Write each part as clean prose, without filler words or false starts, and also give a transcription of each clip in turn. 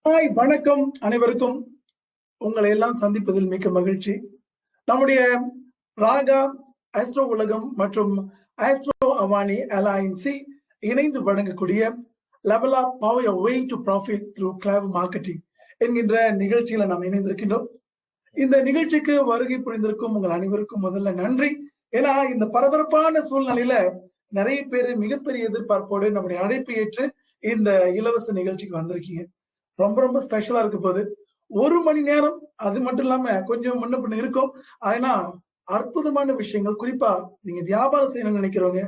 Hi, வணக்கம் அனைவருக்கும். உங்களை எல்லாம் சந்திப்பதில் மிக்க மகிழ்ச்சி. நம்முடைய ராகா, ஆஸ்ட்ரோ உலகம் மற்றும் ஆஸ்ட்ரோ அவானி LINC இணைந்து வழங்கக்கூடிய level up power your way to profit through clever marketing என்கின்ற நிகழ்ச்சியில நாம் இணைந்திருக்கின்றோம். இந்த நிகழ்ச்சிக்கு வருகை புரிந்திருக்கும் உங்கள் அனைவருக்கும் முதல்ல நன்றி. ஏன்னா இந்த பரபரப்பான சூழ்நிலையில நிறைய பேர் மிகப்பெரிய எதிர்பார்ப்போடு நம்முடைய அழைப்பு ஏற்று இந்த இலவச நிகழ்ச்சிக்கு வந்திருக்கீங்க. ரொம்ப ரொம்ப ஸ்பெஷலா இருக்க போகுது. 1 மணி நேரம், அது மட்டும் இல்லாம கொஞ்சம் முன்ன பின்ன இருக்கும். ஆனா அற்புதமான விஷயங்கள், குறிப்பா நீங்க வியாபாரம் செய்யணும்னு நினைக்கிறவங்க,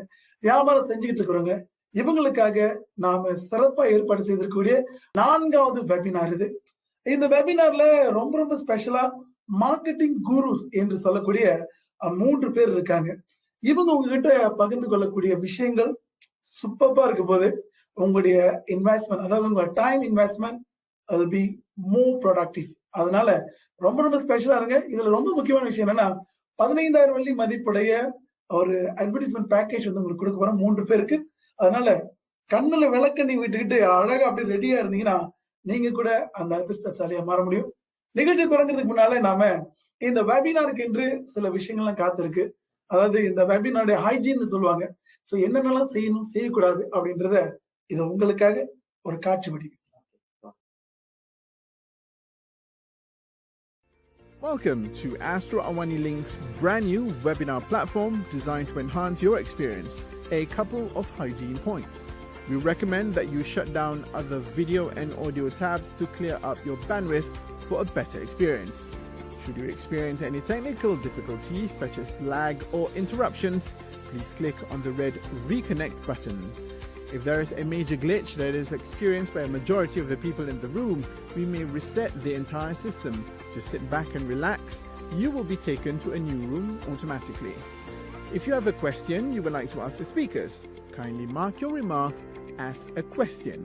வியாபாரம் செஞ்சுக்கிட்டு இருக்கிறவங்க, இவங்களுக்காக நாம சிறப்பா ஏற்பாடு செய்திருக்கக்கூடிய 4வது வெபினார் இது. இந்த வெபினார்ல ரொம்ப ரொம்ப ஸ்பெஷலா மார்க்கெட்டிங் குருஸ் என்று சொல்லக்கூடிய 3 பேர் இருக்காங்க. இவங்க உங்ககிட்ட பகிர்ந்து கொள்ளக்கூடிய விஷயங்கள் சூப்பர்பா இருக்க போது. உங்களுடைய இன்வெஸ்ட்மெண்ட், அதாவது உங்க time investment will be more productive. அதனால ரொம்ப ரொம்ப ஸ்பெஷலா இருங்க. இதுல ரொம்ப முக்கியமான விஷயம் என்னன்னா, 15,000 வெள்ளி மதிப்புடைய ஒரு அட்வர்டைஸ்மெண்ட் பேக்கேஜ் வந்து உங்களுக்கு கொடுக்க போறோம் 3 பேருக்கு. அதனால கண்ணுல விளக்கண்ணி விட்டுக்கிட்டு அழகா அப்படி ரெடியா இருந்தீங்கன்னா நீங்க கூட அந்த அதிர்ஷ்டசாலியா மாற முடியும். நிகழ்ச்சி தொடங்குறதுக்கு முன்னால நாம இந்த வெபினாருக்கு என்று சில விஷயங்கள்லாம் காத்திருக்கு. அதாவது இந்த வெபினாருடைய ஹைஜீன் சொல்லுவாங்க. சோ என்னென்னலாம் செய்யணும், செய்யக்கூடாது அப்படின்றத இது உங்களுக்காக ஒரு காட்சி வடி. Welcome to Astro AWANI LINC's brand new webinar platform designed to enhance your experience. A couple of hygiene points. We recommend that you shut down other video and audio tabs to clear up your bandwidth for a better experience. Should you experience any technical difficulties such as lag or interruptions, please click on the red reconnect button. If there is a major glitch that is experienced by a majority of the people in the room, we may reset the entire system. Just sit back and relax. You will be taken to a new room automatically. If you have a question you would like to ask the speakers, kindly mark your remark as a question.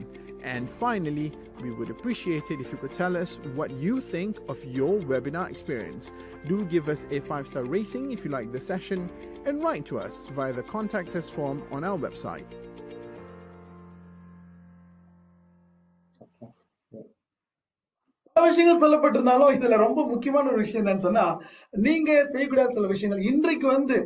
And finally, we would appreciate it if you could tell us what you think of your webinar experience. Do give us a 5-star rating if you like the session and write to us via the contact us form on our website. விஷயங்கள் சொல்லப்பட்டிருந்தாலும் இதுல ரொம்ப முக்கியமான ஒரு விஷயம் என்னன்னு சொன்னா, நீங்க செய்யக்கூடிய சில விஷயங்கள் இன்றைக்கு வந்து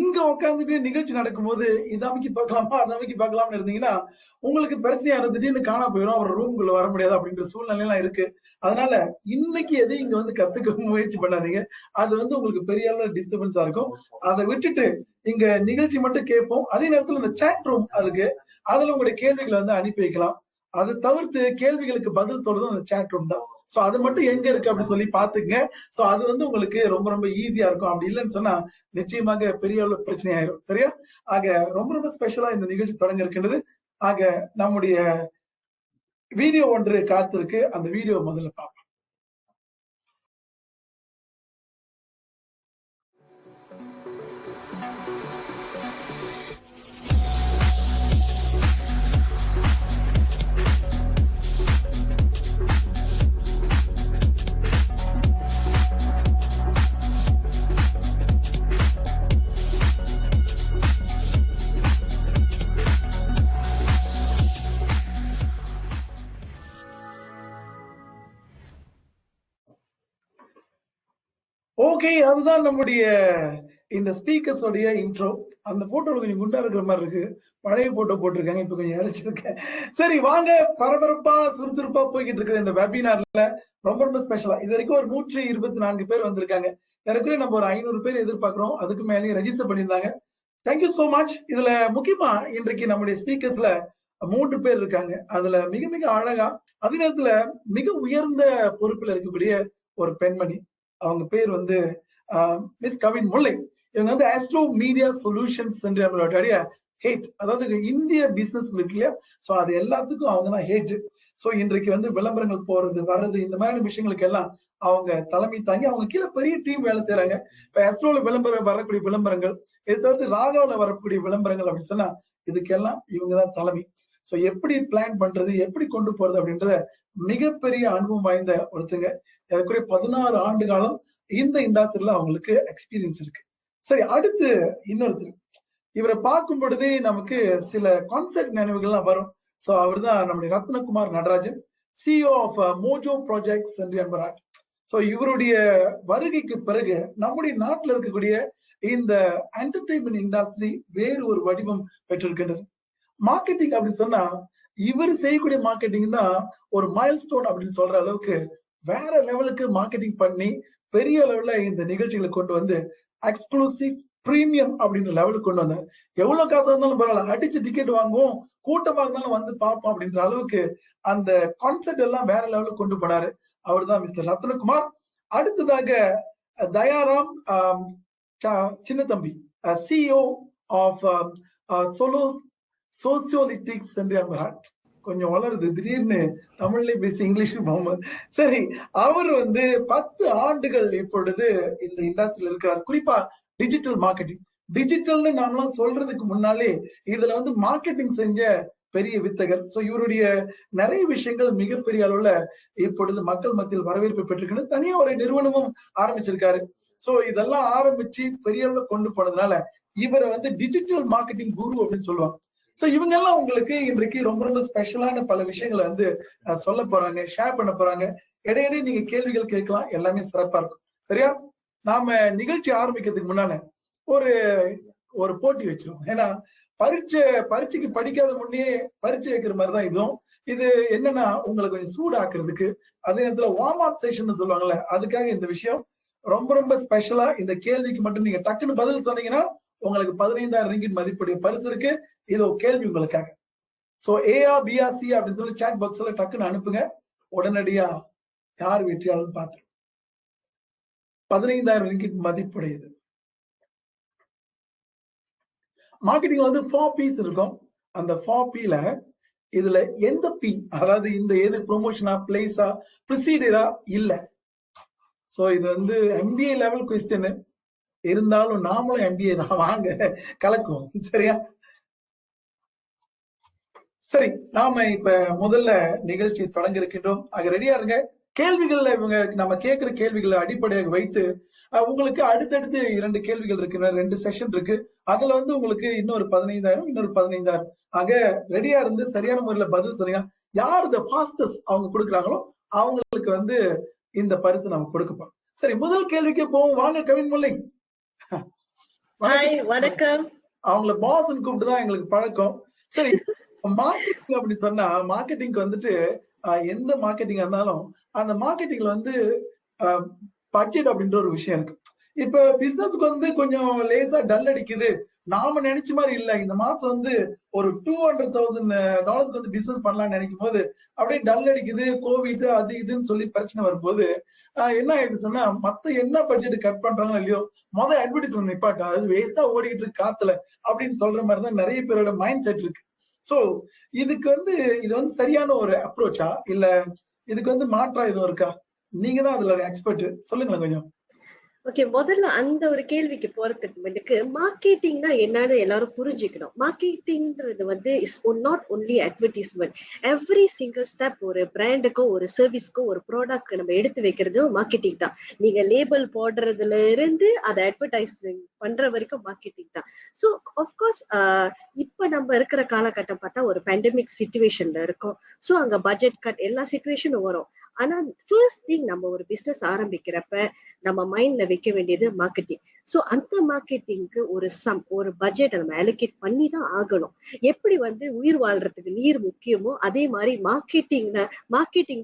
இங்க உட்காந்துட்டு நிகழ்ச்சி நடக்கும்போது இதை அமைக்கி பார்க்கலாமா, அதை அமைக்கி பார்க்கலாம்னு இருந்தீங்கன்னா உங்களுக்கு பிரச்சனையா இருந்துட்டு காணா போயிடும், அவர் ரூம்குள்ள வர முடியாது அப்படின்ற சூழ்நிலை எல்லாம் இருக்கு. அதனால இன்னைக்கு எதையும் இங்க வந்து கத்துக்க முயற்சி பண்ணாதீங்க. அது வந்து உங்களுக்கு பெரிய அளவுல டிஸ்டர்பன்ஸா இருக்கும். அதை விட்டுட்டு இங்க நிகழ்ச்சி மட்டும் கேட்போம். அதே நேரத்துல இந்த சேட் ரூம் இருக்கு, அதுல உங்களுடைய கேள்விகளை வந்து அனுப்பி வைக்கலாம். அதை தவிர்த்து கேள்விகளுக்கு பதில் சொல்றதும் அந்த சேட் ரூம் தான். சோ அது மட்டும் எங்க இருக்கு அப்படின்னு சொல்லி பாத்துங்க. சோ அது வந்து உங்களுக்கு ரொம்ப ரொம்ப ஈஸியா இருக்கும். அப்படி இல்லைன்னு சொன்னா நிச்சயமாக பெரிய அளவு பிரச்சனை ஆயிரும். சரியா? ஆக ரொம்ப ரொம்ப ஸ்பெஷலா இந்த நிகழ்ச்சி தொடங்க இருக்கின்றது. ஆக நம்முடைய வீடியோ ஒன்று காத்திருக்கு. அந்த வீடியோ முதல்ல பார்ப்போம். ஓகே, அதுதான் நம்முடைய இந்த ஸ்பீக்கர்ஸ் உடைய இன்ட்ரோ. அந்த போட்டோல கொஞ்சம் குண்டா இருக்கிற மாதிரி இருக்கு. பழைய போட்டோ போட்டிருக்காங்க, இப்ப கொஞ்சம் இழைச்சிருக்கேன். சரி வாங்க, பரபரப்பா சுறுசுறுப்பா போய்கிட்டு இருக்கிற இந்த வெபினார்ல ரொம்ப ரொம்ப ஸ்பெஷலா இது வரைக்கும் ஒரு 124 பேர் வந்திருக்காங்க. ஏற்கனவே நம்ம ஒரு 500 பேர் எதிர்பார்க்கிறோம். அதுக்கு மேலேயும் ரெஜிஸ்டர் பண்ணியிருந்தாங்க. Thank you so much. இதுல முக்கியமா இன்றைக்கு நம்முடைய ஸ்பீக்கர்ஸ்ல 3 பேர் இருக்காங்க. அதுல மிக மிக அழகா, அதே நேரத்துல மிக உயர்ந்த பொறுப்புல இருக்கக்கூடிய ஒரு பெண்மணி. அவங்க பேர் வந்து மிஸ் கவின் முல்லை. இவங்க வந்து ஆஸ்ட்ரோ மீடியா சொல்யூஷன்ஸ் என்று நம்மளுடைய ஹேட், அதாவது இந்திய பிசினஸ் இருக்கு இல்லையா, சோ அது எல்லாத்துக்கும் அவங்க தான் ஹேட். சோ இன்றைக்கு வந்து விளம்பரங்கள் போறது வர்றது இந்த மாதிரி விஷயங்களுக்கு எல்லாம் அவங்க தலைமை தாங்கி அவங்க கீழே பெரிய டீம் வேலை செய்யறாங்க. இப்ப ஆஸ்ட்ரோல விளம்பரம் வரக்கூடிய விளம்பரங்கள், இதை தவிர்த்து ராகாவில வரக்கூடிய விளம்பரங்கள் அப்படின்னு சொன்னா இதுக்கெல்லாம் இவங்கதான் தலைமை. சோ எப்படி பிளான் பண்றது, எப்படி கொண்டு போறது அப்படின்றத மிகப்பெரிய அனுபவம் வாய்ந்த ஒருத்தங்க. ஏறக்குறைய 16 ஆண்டு காலம் இந்த இண்டஸ்ட்ரியில அவங்களுக்கு எக்ஸ்பீரியன்ஸ் இருக்கு. சரி, அடுத்து இன்னொருத்தர். இவரை பார்க்கும் பொழுதே நமக்கு சில கான்செப்ட் நினைவுகள்லாம் வரும். சோ அவர் தான் நம்முடைய Ratnakumar Natarajan. CEO of Mojo projects என்று என்பார். ஸோ இவருடைய வருகைக்கு பிறகு நம்முடைய நாட்டில் இருக்கக்கூடிய இந்த என்டர்டைன்மெண்ட் இண்டஸ்ட்ரி வேறு ஒரு வடிவம் பெற்றிருக்கின்றது. மார்க்கெட்டிங் அப்படின்னு சொன்னா இவர் செய்யக்கூடிய மார்க்கெட்டிங் தான் ஒரு மைல் ஸ்டோன் அப்படின்னு சொல்ற அளவுக்கு வேற லெவலுக்கு மார்க்கெட்டிங் பண்ணி பெரிய அளவுல இந்த நிகழ்ச்சிகளை கொண்டு வந்து எக்ஸ்க்ளூசிவ் பிரீமியம் அப்படின்ற லெவலுக்கு கொண்டு வந்தார். எவ்வளவு காசா இருந்தாலும் பரவாயில்ல, அடிச்சு டிக்கெட் வாங்குவோம், கூட்டமா இருந்தாலும் வந்து பார்ப்போம் அப்படின்ற அளவுக்கு அந்த கான்செப்ட் எல்லாம் வேற லெவலுக்கு கொண்டு போனாரு. அவர் தான் மிஸ்டர் ரத்னகுமார். அடுத்ததாக தயாராம் சின்ன தம்பி, CEO ஆஃப் சோசியோலிட்டிக்ஸ் என்று என்பார். கொஞ்சம் வளருது, திடீர்னு தமிழ்ல பேசி இங்கிலீஷ் போகும்போது. சரி, அவர் வந்து 10 ஆண்டுகள் இப்பொழுது இந்த இண்டஸ்ட்ரியில இருக்கிறார். குறிப்பா டிஜிட்டல் மார்க்கெட்டிங். டிஜிட்டல்னு நாமெல்லாம் சொல்றதுக்கு முன்னாலே இதுல வந்து மார்க்கெட்டிங் செஞ்ச பெரிய வித்தகர். சோ இவருடைய நிறைய விஷயங்கள் மிகப்பெரிய அளவுல இப்பொழுது மக்கள் மத்தியில் வரவேற்பு பெற்றிருக்கிறது. தனியா ஒரு நிறுவனமும் ஆரம்பிச்சிருக்காரு. சோ இதெல்லாம் ஆரம்பிச்சு பெரிய அளவுல கொண்டு போனதுனால இவரை வந்து டிஜிட்டல் மார்க்கெட்டிங் குரு அப்படின்னு சொல்லுவாங்க. சோ இவங்க எல்லாம் உங்களுக்கு இன்றைக்கு ரொம்ப ரொம்ப ஸ்பெஷலான பல விஷயங்களை வந்து சொல்ல போறாங்க, ஷேர் பண்ண போறாங்க. இடையிடையே நீங்க கேள்விகள் கேட்கலாம், எல்லாமே சிறப்பா இருக்கும். சரியா? நாம நிகழ்ச்சி ஆரம்பிக்கிறதுக்கு முன்னால ஒரு ஒரு போட்டி வச்சிருவோம். ஏன்னா பரீட்சைக்கு படிக்காத முன்னே பரீட்சை வைக்கிற மாதிரிதான் இதுவும். இது என்னன்னா உங்களை கொஞ்சம் சூடாக்குறதுக்கு, அதே நேரத்துல வார்ம் அப் செஷன் சொல்லுவாங்கல்ல, அதுக்காக இந்த விஷயம் ரொம்ப ரொம்ப ஸ்பெஷலா. இந்த கேள்விக்கு மட்டும் நீங்க டக்குன்னு பதில் சொன்னீங்கன்னா உங்களுக்கு 15,000 ரிங்கிட் மதிப்புடைய பரிசு இருக்கு. இதோ கேள்வி உங்களுக்காக. சோ ஏஆ பிஆ சி அப்படின்னு சொல்லி சாட் பாக்ஸ்ல டக்குன்னு அனுப்புங்க. உடனடியா யார் வெற்றியாளர் பார்த்து 15,000 ரிங்கிட் மதிப்புடையது. மார்க்கெட்டிங்ல வந்து 4 P's இருக்கும். அந்த 4 Pல இதுல எந்த P, அதாவது இந்த எது ப்ரொமோஷனா, பிளேஸா, ப்ரொசீடரா இல்ல. சோ இது வந்து MBA லெவல் கொஸ்டின் இருந்தாலும் நாமளும் MBA தான், வாங்க கலக்குவோம். சரியா? சரி, நாம இப்ப முதல்ல நிகழ்ச்சி தொடங்க இருக்கின்றோம். ஆக ரெடியா இருங்க. கேள்விகள்ல இவங்க நம்ம கேட்கிற கேள்விகளை அடிப்படையாக வைத்து உங்களுக்கு அடுத்தடுத்து 2 கேள்விகள் இருக்கு, 2 செஷன் இருக்கு. அதுல வந்து உங்களுக்கு இன்னொரு 15,000, இன்னொரு 15,000. ஆக ரெடியா இருந்து சரியான முறையில பதில் சொன்னீங்க. யார் த ஃபாஸ்டஸ்ட் அவங்க கொடுக்குறாங்களோ அவங்களுக்கு வந்து இந்த பரிசு நம்ம கொடுக்க போறோம். சரி, முதல் கேள்விக்கே போவோம். வாங்க கவின் முல்லை. வணக்கம். அவங்கள பாஸ்ன்னு கூப்பிட்டுதான் எங்களுக்கு பழக்கம். சரி, மார்க்கெட்டிங் அப்படின்னு சொன்னா மார்க்கெட்டிங்க்கு வந்துட்டு எந்த மார்க்கெட்டிங்கா இருந்தாலும் அந்த மார்க்கெட்டிங்ல வந்து பட்ஜெட் அப்படின்ற ஒரு விஷயம் இருக்கு. இப்ப பிசினஸ்க்கு வந்து கொஞ்சம் லேசா டல் அடிக்குது, நாம நினைச்ச மாதிரி இல்ல, இந்த மாசம் வந்து ஒரு $200,000 வந்து பிசினஸ் பண்ணலாம்னு நினைக்கும் போது அப்படியே டல் அடிக்குது, கோவிட் அது இதுன்னு சொல்லி பிரச்சனை வரும்போது என்ன ஆயிடுது சொன்னா, மத்த என்ன பட்ஜெட் கட் பண்றாங்களோ இல்லையோ, அட்வர்டைஸ்மெண்ட் நிப்பாட்டா, அது வேஸ்டா ஓடிட்டு இருக்கு காத்துல அப்படின்னு சொல்ற மாதிரிதான் நிறைய பேரோட மைண்ட் செட் இருக்கு. சோ இதுக்கு வந்து இது வந்து சரியான ஒரு அப்ரோச்சா, இல்ல இதுக்கு வந்து மாற்றா எதுவும் இருக்கா? நீங்க தான் அதுல எக்ஸ்பர்ட், சொல்லுங்களேன் கொஞ்சம். ஓகே, முதல்ல அந்த ஒரு கேள்விக்கு போறதுக்கு முன்னுக்கு மார்க்கெட்டிங்னா என்னன்னு எல்லாரும் புரிஞ்சுக்கணும். மார்க்கெட்டிங்ன்றது வந்து is not only advertisement. Every single step ஒரு பிராண்டுக்கோ ஒரு சர்வீஸ்க்கோ ஒரு ப்ராடக்ட் நம்ம எடுத்து வைக்கிறது மார்க்கெட்டிங் தான். நீங்க லேபிள் போடுறதுல இருந்து அதை அட்வர்டைசிங் பண்ற வரைக்கும் மார்க்கெட்டிங் தான். ஸோ ஆஃப்கோர்ஸ் இப்ப நம்ம இருக்கிற காலகட்டம் பார்த்தா ஒரு பேண்டமிக் சிச்சுவேஷன்ல இருக்கும். ஸோ அங்க பட்ஜெட் கட் எல்லா சிச்சுவேஷனும் வரும். ஆனா ஃபர்ஸ்ட் திங் நம்ம ஒரு பிசினஸ் ஆரம்பிக்கிறப்ப நம்ம மைண்ட்ல வைக்க வேண்டியது மார்க்கெட்டிங். சோ அந்த மார்க்கெட்டிங்க்கு ஒரு பட்ஜெட் நம்ம அலோகேட் பண்ணி தான் ஆகணும். எப்படி வந்து உயிர் வாழ்றதுக்கு நீர் முக்கியமோ அதே மாதிரி மார்க்கெட்டிங்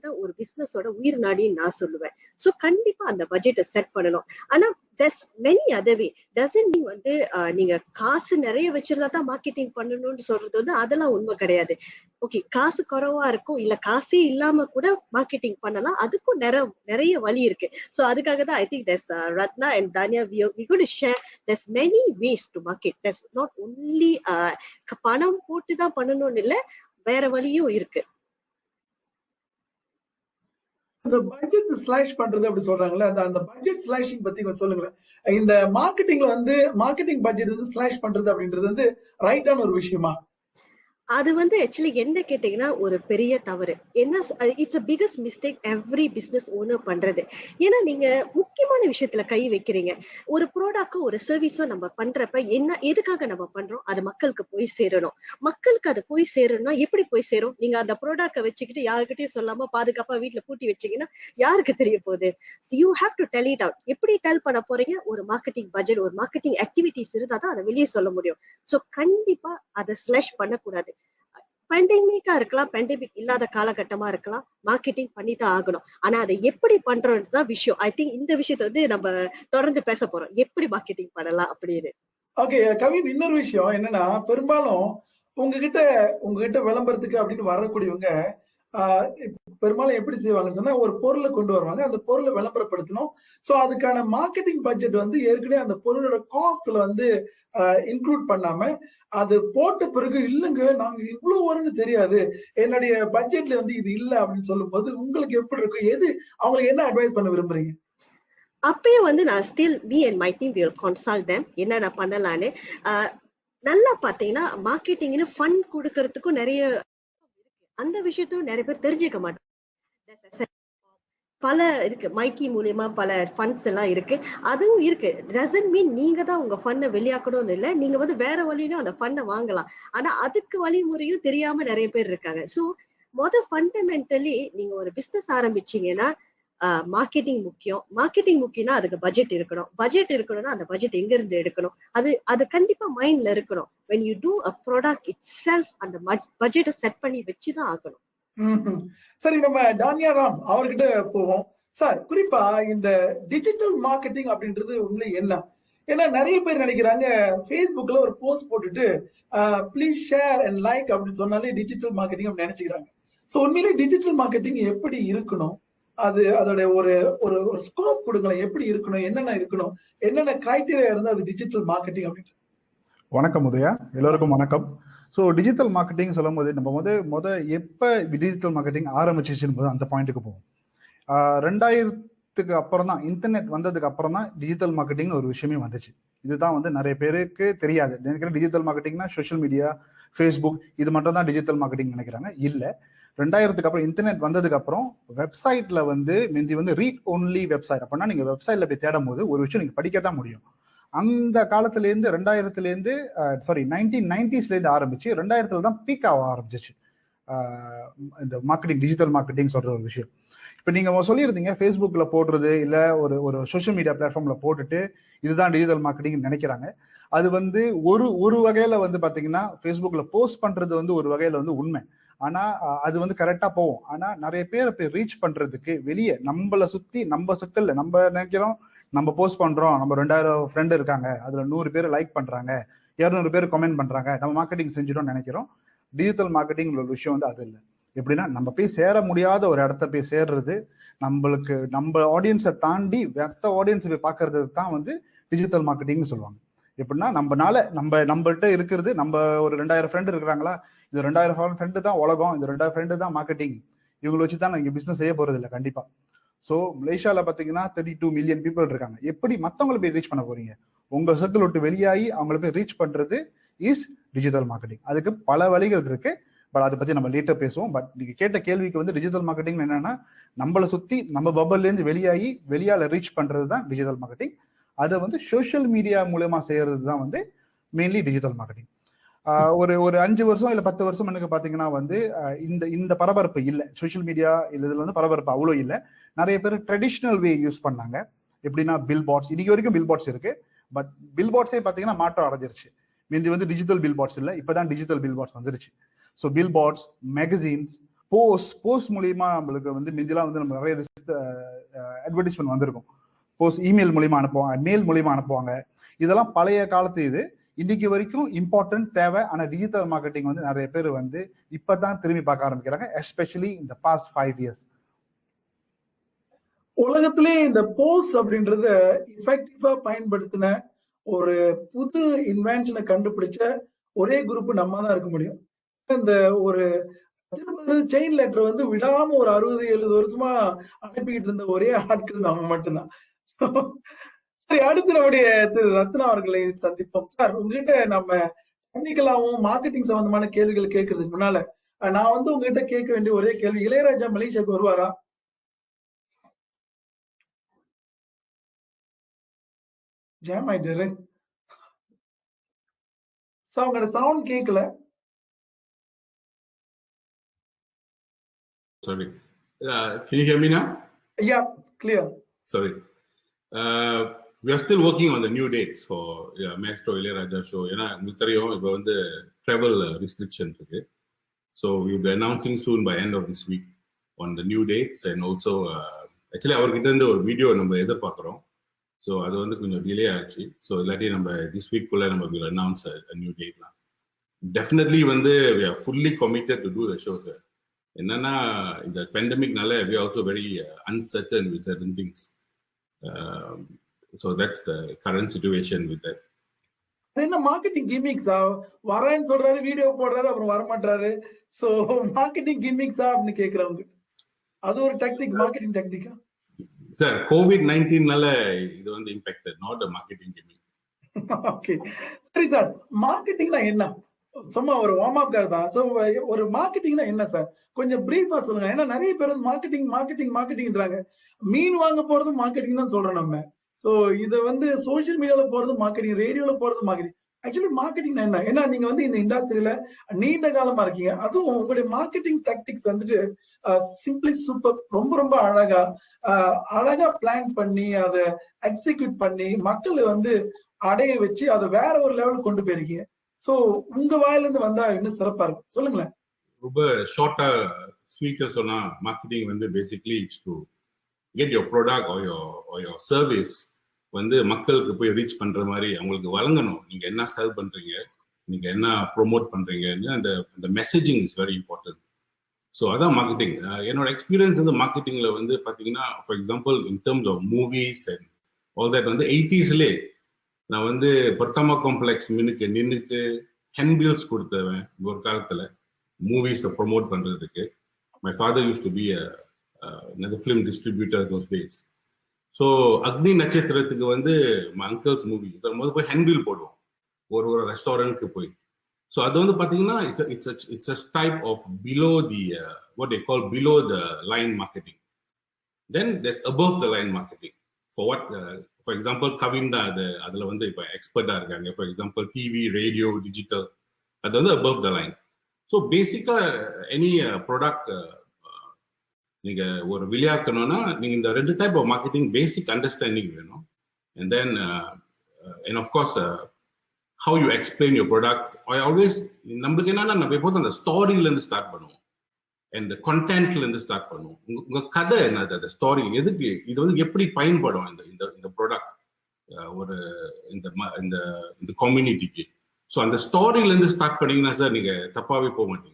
தான் ஒரு பிசினஸோட உயிர் நாடின்னு நான் சொல்லுவேன். சோ கண்டிப்பா அந்த பட்ஜெட்டை செட் பண்ணணும். ஆனா there's many other way. doesn't mean வந்து நீங்க காசு நிறைய வச்சிருந்தா தான் மார்க்கெட்டிங் பண்ணணும்னு சொல்றது வந்து அதெல்லாம் உண்மை கிடையாது. ஓகே, காசு குறைவா இருக்கும், இல்ல காசே இல்லாம கூட மார்க்கெட்டிங் பண்ணலாம். அதுக்கும் நிறைய வழி இருக்கு. சோ அதுக்காக தான் I think there's Ratna and Danya, we're going to share there's many ways to market. There's not only பணம் போட்டு தான் பண்ணணும்னு இல்ல, வேற வழியும் இருக்கு. அந்த பட்ஜெட் ஸ்லாஷ் பண்றது அப்படி சொல்றாங்கல்ல, அந்த பட்ஜெட் ஸ்லாஷிங் பத்தி கொஞ்சம் சொல்லுங்களேன். இந்த மார்க்கெட்டிங்ல வந்து மார்க்கெட்டிங் பட்ஜெட் வந்து ஸ்லாஷ் பண்றது அப்படின்றது வந்து ரைட்டான ஒரு விஷயமா? அது வந்து ஆக்சுவலி என்ன கேட்டீங்கன்னா ஒரு பெரிய தவறு. என்ன it's a biggest mistake every business owner பண்றது. ஏன்னா நீங்க முக்கியமான விஷயத்துல கை வைக்கிறீங்க. ஒரு ப்ராடக்டோ ஒரு சர்வீஸோ நம்ம பண்றப்ப என்ன எதுக்காக நம்ம பண்றோம்? அது மக்களுக்கு போய் சேரணும். மக்களுக்கு அது போய் சேரணும்னா எப்படி போய் சேரும்? நீங்க அந்த ப்ராடக்ட வச்சுக்கிட்டு யாருக்கிட்டயும் சொல்லாம பாதுகாப்பா வீட்ல பூட்டி வச்சீங்கன்னா யாருக்கு தெரிய போகுது? You have to tell it out. எப்படி டெல் பண்ண போறீங்க? ஒரு மார்க்கெட்டிங் பட்ஜெட், ஒரு மார்க்கெட்டிங் ஆக்டிவிட்டிஸ் இருந்தா தான் அதை வெளியே சொல்ல முடியும். சோ கண்டிப்பா அதை ஸ்லஷ் பண்ணக்கூடாது. பேண்டமிக்கா இருக்கலாம், பேண்டமிக் இல்லாத காலகட்டமா இருக்கலாம், மார்க்கெட்டிங் பண்ணிதான் ஆகணும். ஆனா அதை எப்படி பண்றோம்ன்றதுதான் விஷயம். ஐ திங்க் இந்த விஷயத்த வந்து நம்ம தொடர்ந்து பேச போறோம். எப்படி மார்க்கெட்டிங் பண்ணலாம் அப்படின்னு. ஓகே கவின், இன்னொரு விஷயம் என்னன்னா, பெரும்பாலும் உங்ககிட்ட உங்ககிட்ட விளம்பரத்துக்கு அப்படின்னு வரக்கூடியவங்க பெரும்பாலும் எப்படி செய்வாங்கன்னு சொன்னா, ஒரு பொருளை கொண்டு வருவாங்க. அந்த பொருளை விளம்பரப்படுத்தணும். சோ அதுக்கான மார்க்கெட்டிங் பட்ஜெட் வந்து ஏற்கனவே அந்த பொருளோட காஸ்ட்ல வந்து இன்க்ளூட் பண்ணாம, அது போட்ட பிறகு இல்லங்க நாங்க இவ்வளவு வரும்னு தெரியாது, என்னுடைய பட்ஜெட்ல வந்து இது இல்ல அப்படின்னு சொல்லும்போது உங்களுக்கு எப்படி இருக்கும்? அவங்களுக்கு என்ன அட்வைஸ் பண்ண விரும்புறீங்க? அப்பயே வந்து நான் still me and my team will consult them என்னென்ன பண்ணலான்னு. நல்லா பாத்தீங்கன்னா மார்க்கெட்டிங்னு ஃபண்ட் கொடுக்கறதுக்கும் நிறைய அந்த விஷயத்தையும் நிறைய பேர் தெரிஞ்சுக்க மாட்டாங்க. பல இருக்கு, மைக்கி மூலியமா பல ஃபண்ட்ஸ் எல்லாம் இருக்கு. அதுவும் இருக்கு. டசன்ட் மீன் நீங்க தான் உங்க ஃபண்ட வெளியாக்கணும்னு இல்ல. நீங்க வந்து வேற வழியிலும் அந்த ஃபண்ட வாங்கலாம். ஆனா அதுக்கு வழிமுறையும் தெரியாம நிறைய பேர் இருக்காங்க. சோ ஃபண்டமெண்டலி நீங்க ஒரு பிசினஸ் ஆரம்பிச்சீங்கன்னா மார்க்கெட்டிங் முக்கியம். மார்க்கெட்டிங் முக்கியம்னா அதுக்கு பட்ஜெட் இருக்கணும். பட்ஜெட் இருக்கணும்னா அந்த பட்ஜெட் எங்க இருந்து எடுக்கணும்? அது கண்டிப்பா மைண்ட்ல இருக்கணும். when you do a product itself அந்த பட்ஜெட்டை செட் பண்ணி வச்சுதான் ஆகணும். சரி, நம்ம டானியா ராம் அவர்கிட்ட போவோம். சார், குறிப்பா இந்த டிஜிட்டல் மார்க்கெட்டிங் அப்படின்றது உண்மை என்ன? ஏன்னா நிறைய பேர் நினைக்கிறாங்க Facebookல ஒரு போஸ்ட் போட்டுட்டு ப்ளீஸ் ஷேர் அண்ட் லைக் அப்படின்னு சொன்னாலே டிஜிட்டல் மார்க்கெட்டிங் அப்படின்னு நினைச்சுக்கிறாங்க. சோ உண்மையிலே டிஜிட்டல் மார்க்கெட்டிங் எப்படி இருக்கணும்? அதோட ஒரு ஒரு ஒரு ஸ்கோப் கொடுங்களேன். எப்படி இருக்கணும்? என்னென்ன இருக்கணும்? என்னென்ன கிரைட்டீரியா இருந்தா அது டிஜிட்டல் மார்க்கெட்டிங் அப்படின்றது? வணக்கம் உதயா, எல்லோருக்கும் வணக்கம். ஸோ டிஜிட்டல் மார்க்கெட்டிங் சொல்லும் போது நம்ம எப்போ டிஜிட்டல் மார்க்கெட்டிங் ஆரம்பிச்சிச்சுன்னு போது அந்த பாயிண்ட்டுக்கு போவோம். 2000க்கு அப்புறம் தான், இன்டர்நெட் வந்ததுக்கு அப்புறம் தான் டிஜிட்டல் மார்க்கெட்டிங்னு ஒரு விஷயமே வந்துச்சு. இதுதான் வந்து நிறைய பேருக்கு தெரியாது. நினைக்கிறேன் டிஜிட்டல் மார்க்கெட்டிங்னா சோஷியல் மீடியா, ஃபேஸ்புக் இது மட்டும் தான் டிஜிட்டல் மார்க்கெட்டிங் நினைக்கிறாங்க. இல்லை, 2000க்கு அப்புறம் இன்டர்நெட் வந்ததுக்கு அப்புறம் வெப்சைட்ல வந்து முந்தி வந்து ரீட் ஒன்லி வெப்சைட். அப்படின்னா நீங்க வெப்சைட்ல போய் தேடும் போது ஒரு விஷயம் நீங்க படிக்க தான் முடியும். அந்த காலத்திலேருந்து 1990ஸ்லேருந்து ஆரம்பிச்சு 2000ல தான் பீக் ஆக ஆரம்பிச்சிச்சு இந்த மார்க்கெட்டிங், டிஜிட்டல் மார்க்கெட்டிங் சொல்ற ஒரு விஷயம். இப்போ நீங்க சொல்லியிருந்தீங்க ஃபேஸ்புக்கில் போடுறது இல்லை ஒரு சோஷியல் மீடியா பிளாட்ஃபார்ம்ல போட்டுட்டு இதுதான் டிஜிட்டல் மார்க்கெட்டிங் நினைக்கிறாங்க. அது வந்து ஒரு வகையில வந்து பாத்தீங்கன்னா ஃபேஸ்புக்கில் போஸ்ட் பண்றது வந்து ஒரு வகையில வந்து உண்மை. ஆனா அது வந்து கரெக்டா போகும். ஆனா நிறைய பேர் போய் ரீச் பண்றதுக்கு வெளியே நம்மளை சுத்தி நம்ம சிக்கல்ல நம்ம நினைக்கிறோம் நம்ம போஸ்ட் பண்றோம், நம்ம 2000 ஃப்ரெண்ட் இருக்காங்க, அதுல 100 பேர் லைக் பண்றாங்க, 200 பேர் கமெண்ட் பண்றாங்க, நம்ம மார்க்கெட்டிங் செஞ்சிடும் நினைக்கிறோம். டிஜிட்டல் மார்க்கெட்டிங் ஒரு விஷயம் வந்து அது இல்லை. எப்படின்னா நம்ம போய் சேர முடியாத ஒரு இடத்த போய் சேர்றது, நம்மளுக்கு நம்ம ஆடியன்ஸை தாண்டி மற்ற ஆடியன்ஸை போய் பார்க்கறது தான் வந்து டிஜிட்டல் மார்க்கெட்டிங்னு சொல்லுவாங்க. எப்படின்னா நம்மள்கிட்ட இருக்கிறது, நம்ம ஒரு 2000 ஃப்ரெண்ட் இருக்கிறாங்களா, இது 2000 ஃப்ரெண்டு தான் உலகம், இது 2000 ஃப்ரெண்டு தான் மார்க்கெட்டிங், இவங்களை வச்சு தான் நீங்க பிசினஸ் செய்ய போறது இல்லை கண்டிப்பா. ஸோ மலேசியால பாத்தீங்கன்னா 32 மில்லியன் பீப்புள் இருக்காங்க. எப்படி மற்றவங்களை போய் ரீச் பண்ண போறீங்க? உங்க சர்க்கிள் விட்டு வெளியாகி அவங்களை போய் ரீச் பண்றது இஸ் டிஜிட்டல் மார்க்கெட்டிங். அதுக்கு பல வழிகள் இருக்கு, பட் அதை பத்தி நம்ம லேட்டர் பேசுவோம். பட் நீங்க கேட்ட கேள்விக்கு வந்து டிஜிட்டல் மார்க்கெட்டிங் என்னன்னா, நம்மளை சுத்தி நம்ம பபல்ல இருந்து வெளியால ரீச் பண்றது தான் டிஜிட்டல் மார்க்கெட்டிங். அதை வந்து சோஷியல் மீடியா மூலமா செய்யறது தான் வந்து மெயின்லி டிஜிட்டல் மார்க்கெட்டிங். ஒரு 5 வருஷம் இல்ல 10 வருஷம் எனக்கு பாத்தீங்கன்னா வந்து இந்த பரபரப்பு இல்லை. சோஷியல் மீடியா இதுல வந்து பரபரப்பு அவ்வளோ இல்லை. நிறைய பேர் ட்ரெடிஷ்னல் வே யூஸ் பண்ணாங்க. எப்படின்னா பில் பாட்ஸ், இன்னைக்கு வரைக்கும் பில் பாட்ஸ் இருக்கு. பட் பில் பாட்ஸே பாத்தீங்கன்னா மாற்றம் அடைஞ்சிருச்சு. முந்தி வந்து டிஜிட்டல் பில் பாட்ஸ் இல்லை, இப்பதான் டிஜிட்டல் பில் பாட்ஸ் வந்துருச்சு. So billboards, magazines, post மூலியமா நம்மளுக்கு வந்து முந்திலாம் வந்து நம்ம நிறைய அட்வர்டைஸ்மெண்ட் வந்திருக்கும். போஸ்ட் இமெயில் மூலியமா அனுப்புவாங்க, மெயில் மூலியமா அனுப்புவாங்க. இதெல்லாம் பழைய காலத்து இது, இன்னைக்கு வரைக்கும் இம்பார்ட்டன்ட் தேவை. ஆனா டிஜிட்டல் மார்க்கெட்டிங் வந்து நிறைய பேர் வந்து இப்பதான் திரும்பி பார்க்க ஆரம்பிக்கிறாங்க, எஸ்பெஷலி இந்த பாஸ்ட் 5 இயர்ஸ். உலகத்திலே இந்த போஸ்ட் அப்படின்றத எஃபெக்டிவா பயன்படுத்தின ஒரு புது இன்வென்ஷனை கண்டுபிடிச்ச ஒரே குரூப் நம்ம தான் இருக்க முடியும். இந்த ஒரு செயின் லெட்டர் வந்து விடாம ஒரு 60-70 வருஷமா அனுப்பிக்கிட்டு இருந்த ஒரே ஆட்கள் நம்ம மட்டும்தான். சரி, அடுத்து நம்முடைய திரு ரத்னா அவர்களை சந்திப்போம். சார், உங்ககிட்ட நம்ம டெக்னிக்கலாவும் மார்க்கெட்டிங் சம்பந்தமான கேள்விகள் கேட்கறதுக்கு முன்னால நான் வந்து உங்ககிட்ட கேட்க வேண்டிய ஒரே கேள்வி, இளையராஜா மலேசியாவுக்கு வருவாரா? ஜாம் ஆயிட்டாரு. சார் உங்களோட சவுண்ட் கேட்கல. Sorry. Can you hear me now? Yeah, clear. Sorry. We are still working on the new dates for Maestro Ilayaraja show. ஏன்னா உங்களுக்கு தெரியும் இப்போ வந்து travel restriction இருக்கு. So we will be announcing soon by end of this week on the new dates and also actually அவர்கிட்ட இருந்து ஒரு video நம்ம எதிர்பார்க்குறோம். ஸோ அது வந்து கொஞ்சம் டிலே ஆச்சு. ஸோ இல்லாட்டி நம்ம this week குள்ள நம்ம will announce a new date now. Definitely வந்து we are fully committed to do the show, sir. என்னன்னா இந்த பேண்டமிக்னால we are also very uncertain with certain things. So that's the current situation with that. என்ன marketing கிமிக்ஸா? வரேன்னு சொல்றாரு, video போடுறாரு, அப்புறம் வர மாட்டாரு. சோ மார்க்கெட்டிங் கிமிக்ஸா அப்படின்னு கேக்குறவங்க, அது ஒரு டெக்னிக், மார்க்கெட்டிங் டெக்னிக்கா? சார் COVID-19னால இது வந்து impacted, not a marketing gimmick. Okay, சரி சார். மார்க்கெட்டிங்னா என்ன? சும்மா ஒரு வார்ம் அப்காக தான். சோ ஒரு மார்க்கெட்டிங்னா என்ன சார்? கொஞ்சம் பிரீஃபா சொல்லுங்க. ஏன்னா நிறைய பேர் மார்க்கெட்டிங் மார்க்கெட்டிங் மார்க்கெட்டிங்ன்றாங்க. மீன் வாங்க போறது மார்க்கெட்டிங் தான் சொல்றோம் நம்ம. சோ இத வந்து சோஷியல் மீடியால போறது மார்க்கெட்டிங், ரேடியோல போறது மார்க்கெட்டிங். ஆக்சுவலி மார்க்கெட்டிங் என்ன? ஏன்னா நீங்க வந்து இந்த இண்டஸ்ட்ரியில நீண்ட காலமா இருக்கீங்க. அதுவும் உங்களுடைய மார்க்கெட்டிங் டாக்டிக்ஸ் வந்துட்டு சிம்பிளி சூப்பர், ரொம்ப ரொம்ப அழகா பிளான் பண்ணி அதை எக்ஸிக்யூட் பண்ணி மக்களை வந்து அடைய வச்சு அதை வேற ஒரு லெவலுக்கு கொண்டு போயிருக்கீங்க. சோ உங்க வாயில இருந்து வந்தா இன்னும் சிறப்பா இருக்கும், சொல்லுங்களேன். ரொம்ப ஷார்ட்டா ஸ்வீட்டா சொன்னா மார்க்கெட்டிங் வந்து basically it's to get your product or your service வந்து மக்களுக்கு போய் ரீச் பண்ற மாதிரி அவங்களுக்கு வழங்கணும். நீங்க என்ன செல் பண்றீங்க, நீங்க என்ன ப்ரொமோட் பண்றீங்கன்னு அந்த messaging is very important. So அதான் மார்க்கெட்டிங். என்னோட எக்ஸ்பீரியன்ஸ் வந்து மார்க்கெட்டிங்ல வந்து பாத்தீங்கன்னா, for example in terms of movies and all that வந்து 80s நான் வந்து பர்தமா காம்ப்ளெக்ஸ் மின்னுக்கு நின்றுட்டு ஹென்பில்ஸ் கொடுத்தவன் ஒரு காலத்துல மூவிஸை ப்ரொமோட் பண்றதுக்கு. My father use to be another film distributor those days. So அக்னி நட்சத்திரத்துக்கு வந்து அங்கிள்ஸ் மூவி முதல் போய் ஹென்பில் போடுவோம் ஒரு ரெஸ்டாரண்ட்க்கு போய். ஸோ அது வந்து பார்த்தீங்கன்னா it's a type of below the what they call below the line marketing. Then there's above the line marketing. For what for example Kavin தான் அதில் வந்து இப்போ எக்ஸ்பர்ட்டாக இருக்காங்க. For example TV, radio, digital, அது வந்து above the line. ஸோ பேசிக்காக any product நீங்கள் ஒரு விளையாக்கணும்னா நீங்கள் இந்த ரெண்டு type of marketing basic understanding வேணும். And then and of course how you explain your product. Always நம்மளுக்கு என்னன்னா நம்ம எப்போதும் அந்த ஸ்டோரியிலேருந்து ஸ்டார்ட் பண்ணுவோம், அந்த கண்டென்ட்லேருந்து ஸ்டார்ட் பண்ணுவோம். உங்கள் கதை என்னது, அந்த ஸ்டோரி எதுக்கு, இது வந்து எப்படி பயன்படும் இந்த ப்ராடக்ட் ஒரு இந்த கம்யூனிட்டிக்கு. ஸோ அந்த ஸ்டோரியிலேருந்து ஸ்டார்ட் பண்ணீங்கன்னா சார் நீங்கள் தப்பாகவே போக மாட்டீங்க.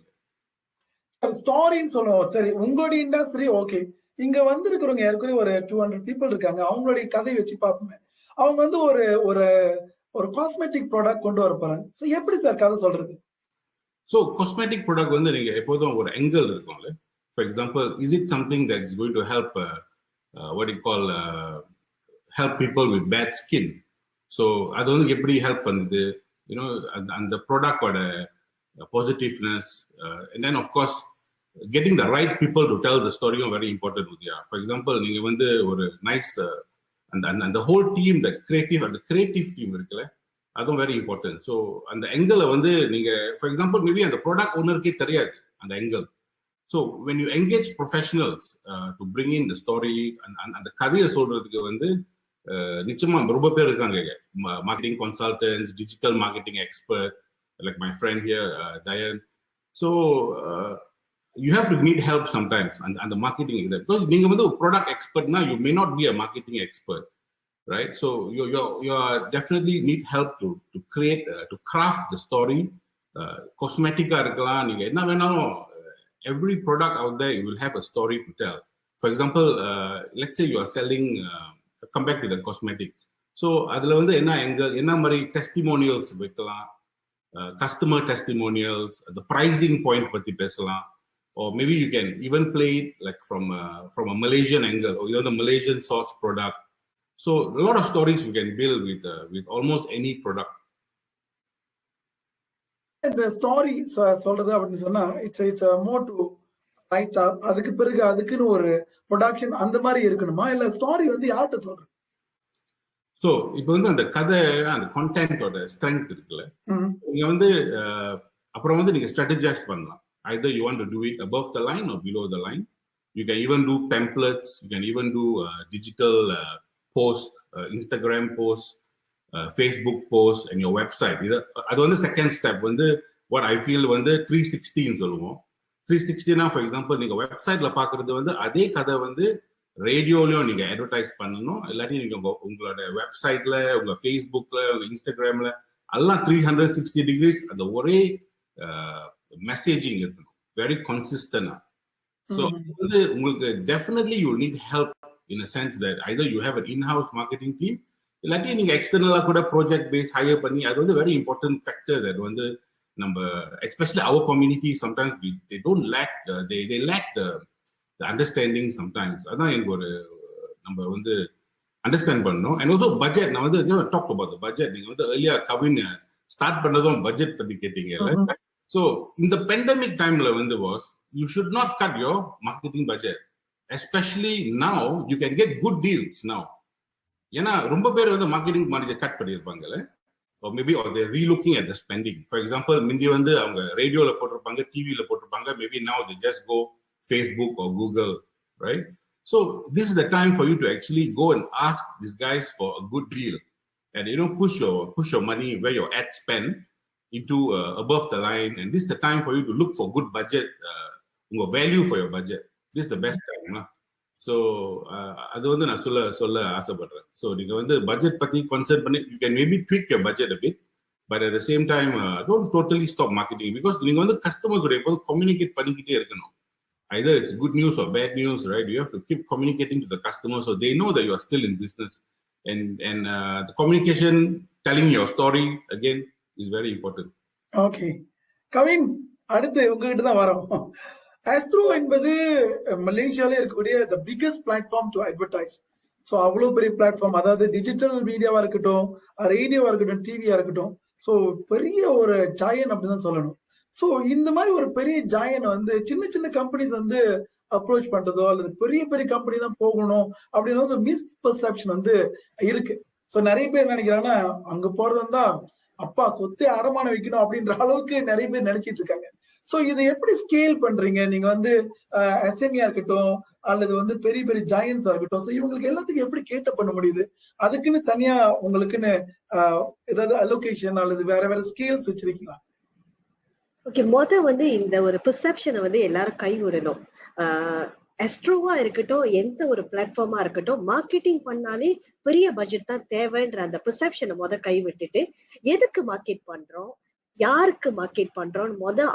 ஸ்டோரின்னு சொல்லுவோம். சரி, உங்களுடைய இண்டஸ்ட்ரி ஓகே. இங்க வந்து இருக்கிறவங்க ஏற்கனவே ஒரு 200 பீப்புள் இருக்காங்க. அவங்களுடைய கதை வச்சு பார்ப்போமே, அவங்க வந்து ஒரு காஸ்மெட்டிக் ப்ராடக்ட் கொண்டு வர போறாங்க. ஸோ எப்படி சார் கதை சொல்றது? ஸோ காஸ்மெட்டிக் ப்ராடக்ட் வந்து நீங்க எப்போதும் ஒரு ஆங்கிள் இருக்கும்ல. For example, is it something that is going to help what you call help people with bad skin. So அது வந்து எப்படி ஹெல்ப் பண்ணுது, யூனோ அந்த ப்ராடக்டோட positiveness. And then of course getting the right people to tell the story is very important. For example, நீங்க வந்து ஒரு nice அந்த whole team, the creative team இருக்குல்ல, அதுவும் வெரி இம்பார்ட்டன்ட். ஸோ அந்த எங்களை வந்து நீங்க ஃபார் எக்ஸாம்பிள் மேபி அந்த ப்ராடக்ட் ஓனருக்கே தெரியாது அந்த angle. So when you engage professionals to bring in the story, அந்த கதையை சொல்றதுக்கு வந்து நிச்சயமா ரொம்ப பேர் இருக்காங்க. Marketing consultants, digital marketing expert like my friend here Dhayan. So you have to need help sometimes and the marketing because நீங்க வந்து ஒரு product expert na you may not be a marketing expert, right? So you are definitely need help to create to craft the story. Cosmetic இருக்கலாம், நீங்க என்ன வேணாலும், every product out there you will have a story to tell. For example, let's say you are selling come back to the cosmetic. So அதுல வந்து என்ன மாதிரி testimonials வைக்கலாம், customer testimonials, the pricing point பத்தி பேசலாம். Or maybe you can even play it like from a Malaysian angle, or the Malaysian source product. So a lot of stories you can build with almost any product. இந்த ஸ்டாரி சொல்றது அப்படின்னு சொன்னா it's more to right அப், அதுக்கு பிறகு அதுக்குன்னு ஒரு production அந்த மாதிரி இருக்கணுமா, இல்ல ஸ்டாரி வந்து யார்கிட்ட சொல்றது? ஸோ இப்போ வந்து அந்த கதை, அந்த கான்டென்ட்டோட ஸ்ட்ரென்த் இருக்குல்ல, நீங்க வந்து அப்புறம் வந்து நீங்க ஸ்ட்ராட்டஜைஸ் பண்ணலாம். either you want to do it above the line or below the line. You can even do templates, you can even do digital post, Instagram post, Facebook post and your website. அது வந்து second step வந்து what I feel வந்து 360 சொல்லுவோம். 360னா for example நீங்க வெப்சைட்ல பாக்குறது வந்து அதே கதை வந்து ரேடியோலயும் நீங்க அட்வர்டைஸ் பண்ணணும், இல்லாட்டி நீங்க உங்களோட வெப்சைட்ல, உங்க ஃபேஸ்புக்ல, உங்க இன்ஸ்டாகிராம்ல எல்லாம் 360 டிகிரிஸ் அந்த ஒரே மெசேஜிங் இருக்கணும், வெரி கன்சிஸ்டன்டா. ஸோ வந்து உங்களுக்கு definitely you need help in a sense that either you have an in-house marketing team, இல்லாட்டி நீங்க எக்ஸ்டர்னலா கூட ப்ராஜெக்ட் பேஸ் ஹையர் பண்ணி, அது வந்து வெரி இம்பார்ட்டன்ட் ஃபேக்டர். தட் வந்து நம்ம எஸ்பெஷலி அவர் community sometimes they don't lack they lack the understanding sometimes. அதான் எனக்கு ஒரு நம்ம வந்து அண்டர்ஸ்டாண்ட் பண்ணணும். And also budget. நான் வந்து டாக் அபவுட் தி பட்ஜெட். நீங்க வந்து earlier கவின் ஸ்டார்ட் பண்ணதும் பட்ஜெட் பத்தி கேட்டீங்கல்ல. ஸோ இந்த பெண்டமிக் டைம்ல வந்து was you should not cut your marketing budget. Especially now you can get good deals now. ஏன்னா ரொம்ப பேர் வந்து மார்க்கெட்டிங் மேனேஜர் கட் பண்ணியிருப்பாங்கல்ல, or maybe or they're relooking at the spending. For example, முந்தி வந்து அவங்க ரேடியோல போட்டிருப்பாங்க, டிவில போட்டிருப்பாங்க, maybe now they just go Facebook or Google, right? So this is the time for you to actually go and ask these guys for a good deal, and push your money where your ad spend into above the line. And this is the time for you to look for good budget, value for your budget. This is the best time. So அது வந்து நான் சொல்ல ஆசைப்படுறேன். So நீங்க வந்து budget பத்தி concern பண்ணி you can maybe tweak your budget a bit, but at the same time don't totally stop marketing, because நீங்க வந்து கஸ்டமர் கூட எப்போதும் கம்யூனிகேட் பண்ணிக்கிட்டே இருக்கணும். either it's good news or bad news, right? You have to keep communicating to the customer so they know that you are still in business, and the communication, telling your story again is very important. Okay, Kavin, அடுத்து உங்ககிட்ட தான் வரோம். Astro என்பது மலேசியால இருக்கக்கூடிய the biggest platform to advertise. So அவ்வளவு பெரிய platform, அதாவது டிஜிட்டல் மீடியாவா இருக்கட்டும், ரேடியோவா இருக்கட்டும், டிவியா இருக்கட்டும், ஸோ பெரிய ஒரு ஜாயன் அப்படின்னு சொல்லணும். ஸோ இந்த மாதிரி ஒரு பெரிய ஜாயனை வந்து சின்ன சின்ன கம்பெனிஸ் வந்து அப்ரோச் பண்றதோ அல்லது பெரிய பெரிய கம்பெனி தான் போகணும் அப்படின்னு ஒரு மிஸ்பெர்செப்ஷன் வந்து இருக்கு. ஸோ நிறைய பேர் நினைக்கிறாங்கன்னா அங்க போறது தான் அப்பா சொத்தை அடமானம் வைக்கணும் அப்படின்ற அளவுக்கு நிறைய பேர் நினைச்சிட்டு இருக்காங்க. சோ இதை எப்படி ஸ்கேல் பண்றீங்க நீங்க வந்து எஸ்எம்இயா இருக்கட்டும் அல்லது வந்து பெரிய பெரிய ஜாயன்ஸா இருக்கட்டும், சோ இவங்களுக்கு எல்லாத்துக்கும் எப்படி கேட்ட பண்ண முடியுது? அதுக்குன்னு தனியா உங்களுக்குன்னு ஏதாவது அலோகேஷன் அல்லது வேற வேற ஸ்கேல்ஸ் வச்சிருக்கீங்களா? ஓகே, வந்து இந்த ஒரு பெர்செப்ஷனை வந்து எல்லாரும் கை விடணும். ஆஸ்ட்ரோவா இருக்கட்டும், எந்த ஒரு பிளாட்ஃபார்மா இருக்கட்டும், மார்க்கெட்டிங் பண்ணாலே பெரிய பட்ஜெட் தான் தேவைன்ற அந்த பெர்செப்ஷனை கை விட்டுட்டு எதுக்கு மார்க்கெட் பண்றோம், யாருக்கு மார்க்கெட் பண்றோம்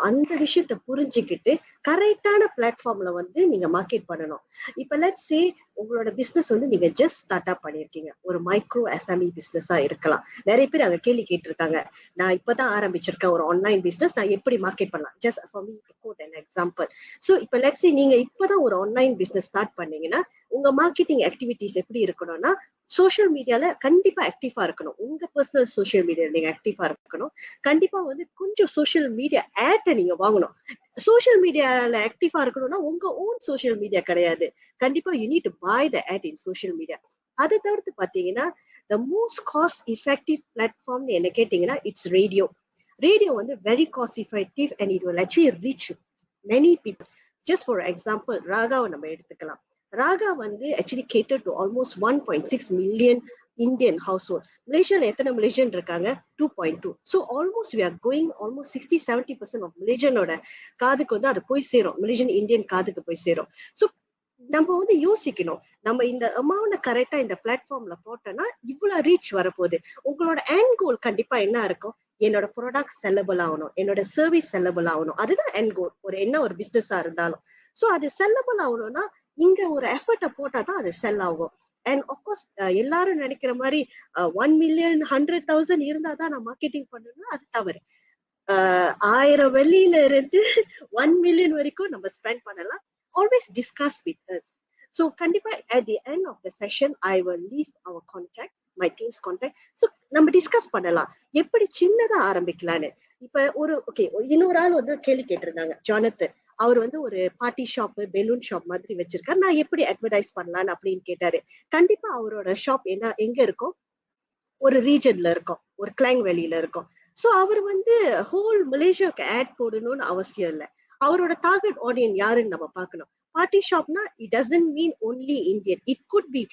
அந்த விஷயத்த புரிஞ்சுக்கிட்டு கரெக்டான பிளாட்ஃபார்ம்ல வந்து நீங்க மார்க்கெட் பண்ணணும். இப்ப லெட்ஸ் சே உங்களோட பிசினஸ் வந்து நீங்க ஜஸ்ட் ஸ்டார்ட் அப் பண்ணிருக்கீங்க, ஒரு மைக்ரோ எஸ்எம்இ பிசினஸா இருக்கலாம். நிறைய பேர் அங்க கேள்வி கேட்டிருக்காங்க, நான் இப்பதான் ஆரம்பிச்சிருக்கேன் ஒரு ஆன்லைன் பிசினஸ், நான் எப்படி மார்க்கெட் பண்ணலாம்? Just for me to quote an example. So இப்ப லெட்ஸ் சே நீங்க இப்பதான் ஒரு ஆன்லைன் பிசினஸ் ஸ்டார்ட் பண்ணீங்கன்னா உங்க மார்க்கெட்டிங் ஆக்டிவிட்டிஸ் எப்படி இருக்கணும்னா, சோசியல் மீடியால கண்டிப்பா ஆக்டிவா இருக்கணும். உங்க பர்சனல் சோசியல் மீடியால நீங்க ஆக்டிவா இருக்கணும். கண்டிப்பா வந்து கொஞ்சம் சோசியல் மீடியா ஆட் நீங்க வாங்கணும். சோசியல் மீடியால ஆக்டிவா இருக்கணும்னா உங்க ஓன் சோசியல் மீடியா கிடையாது, கண்டிப்பா you need to buy the ad in social media. அதை தவிர்த்து பாத்தீங்கன்னா the most cost effective platform என்ன கேட்டீங்கன்னா இட்ஸ் ரேடியோ. ரேடியோ வந்து very cost effective and it will actually reach many people. Just for example, ராகாவை நம்ம எடுத்துக்கலாம். ராகா வந்து actually cater to almost 1.6 million Indian household. மலேசியால எத்தனை மலேசியன் இருக்காங்க? 2.2. So almost we are going almost 60-70% of மலேசியனோட காதுக்கு வந்து அது போய் சேரும், மலேசியன் இந்தியன் காதுக்கு போய் சேரும். ஸோ நம்ம வந்து யோசிக்கணும், நம்ம இந்த அமௌண்ட் கரெக்டா இந்த பிளாட்ஃபார்ம்ல போட்டோம்னா இவ்வளவு ரீச் வரப்போகுது. உங்களோட எண்ட் கோல் கண்டிப்பா என்ன இருக்கும்? என்னோட ப்ராடக்ட் செல்லபிள் ஆகணும், என்னோட சர்வீஸ் செல்லபிள் ஆகணும். அதுதான் எண்ட் கோல் ஒரு என்ன ஒரு பிசினஸா இருந்தாலும். ஸோ அது செல்லபிள் ஆகணும்னா இங்க ஒரு எஃபர்ட்டை போட்டாதான் அது செல் ஆகும். அண்ட் ஆஃப்கோர்ஸ் எல்லாரும் நினைக்கிற மாதிரி 1 million 100,000 இருந்தாதான் நான் மார்க்கெட்டிங் பண்ணணும்னா அது தவறு. 1000 வெள்ளியில இருந்து 1 million வரைக்கும் நம்ம ஸ்பெண்ட் பண்ணலாம். Always discuss with us. So கண்டிப்பா at the end of the session I will leave our contact. My teams contact. So நம்ம டிஸ்கஸ் பண்ணலாம் எப்படி சின்னதா ஆரம்பிக்கலான்னு. இப்ப இன்னொரு ஆள் வந்து கேள்வி கேட்டிருந்தாங்க, ஜானத்தன். அவர் வந்து ஒரு பார்ட்டி ஷாப், பெலூன் ஷாப் மாதிரி வச்சிருக்காரு. நான் எப்படி அட்வர்டைஸ் பண்ணலான்னு அப்படின்னு கேட்டாரு. கண்டிப்பா அவரோட ஷாப் எங்க இருக்கும், ஒரு ரீஜன்ல இருக்கும், ஒரு கிளாங் வேலியில இருக்கும். சோ அவர் வந்து ஹோல் மலேசியாவுக்கு ஆட் போடணும்னு அவசியம் இல்லை. அவரோட டார்கெட் ஆடியன்ஸ் யாருன்னு நம்ம பார்க்கணும். பார்ட்டி ஷாப்னா it doesn't mean only Indian, it could be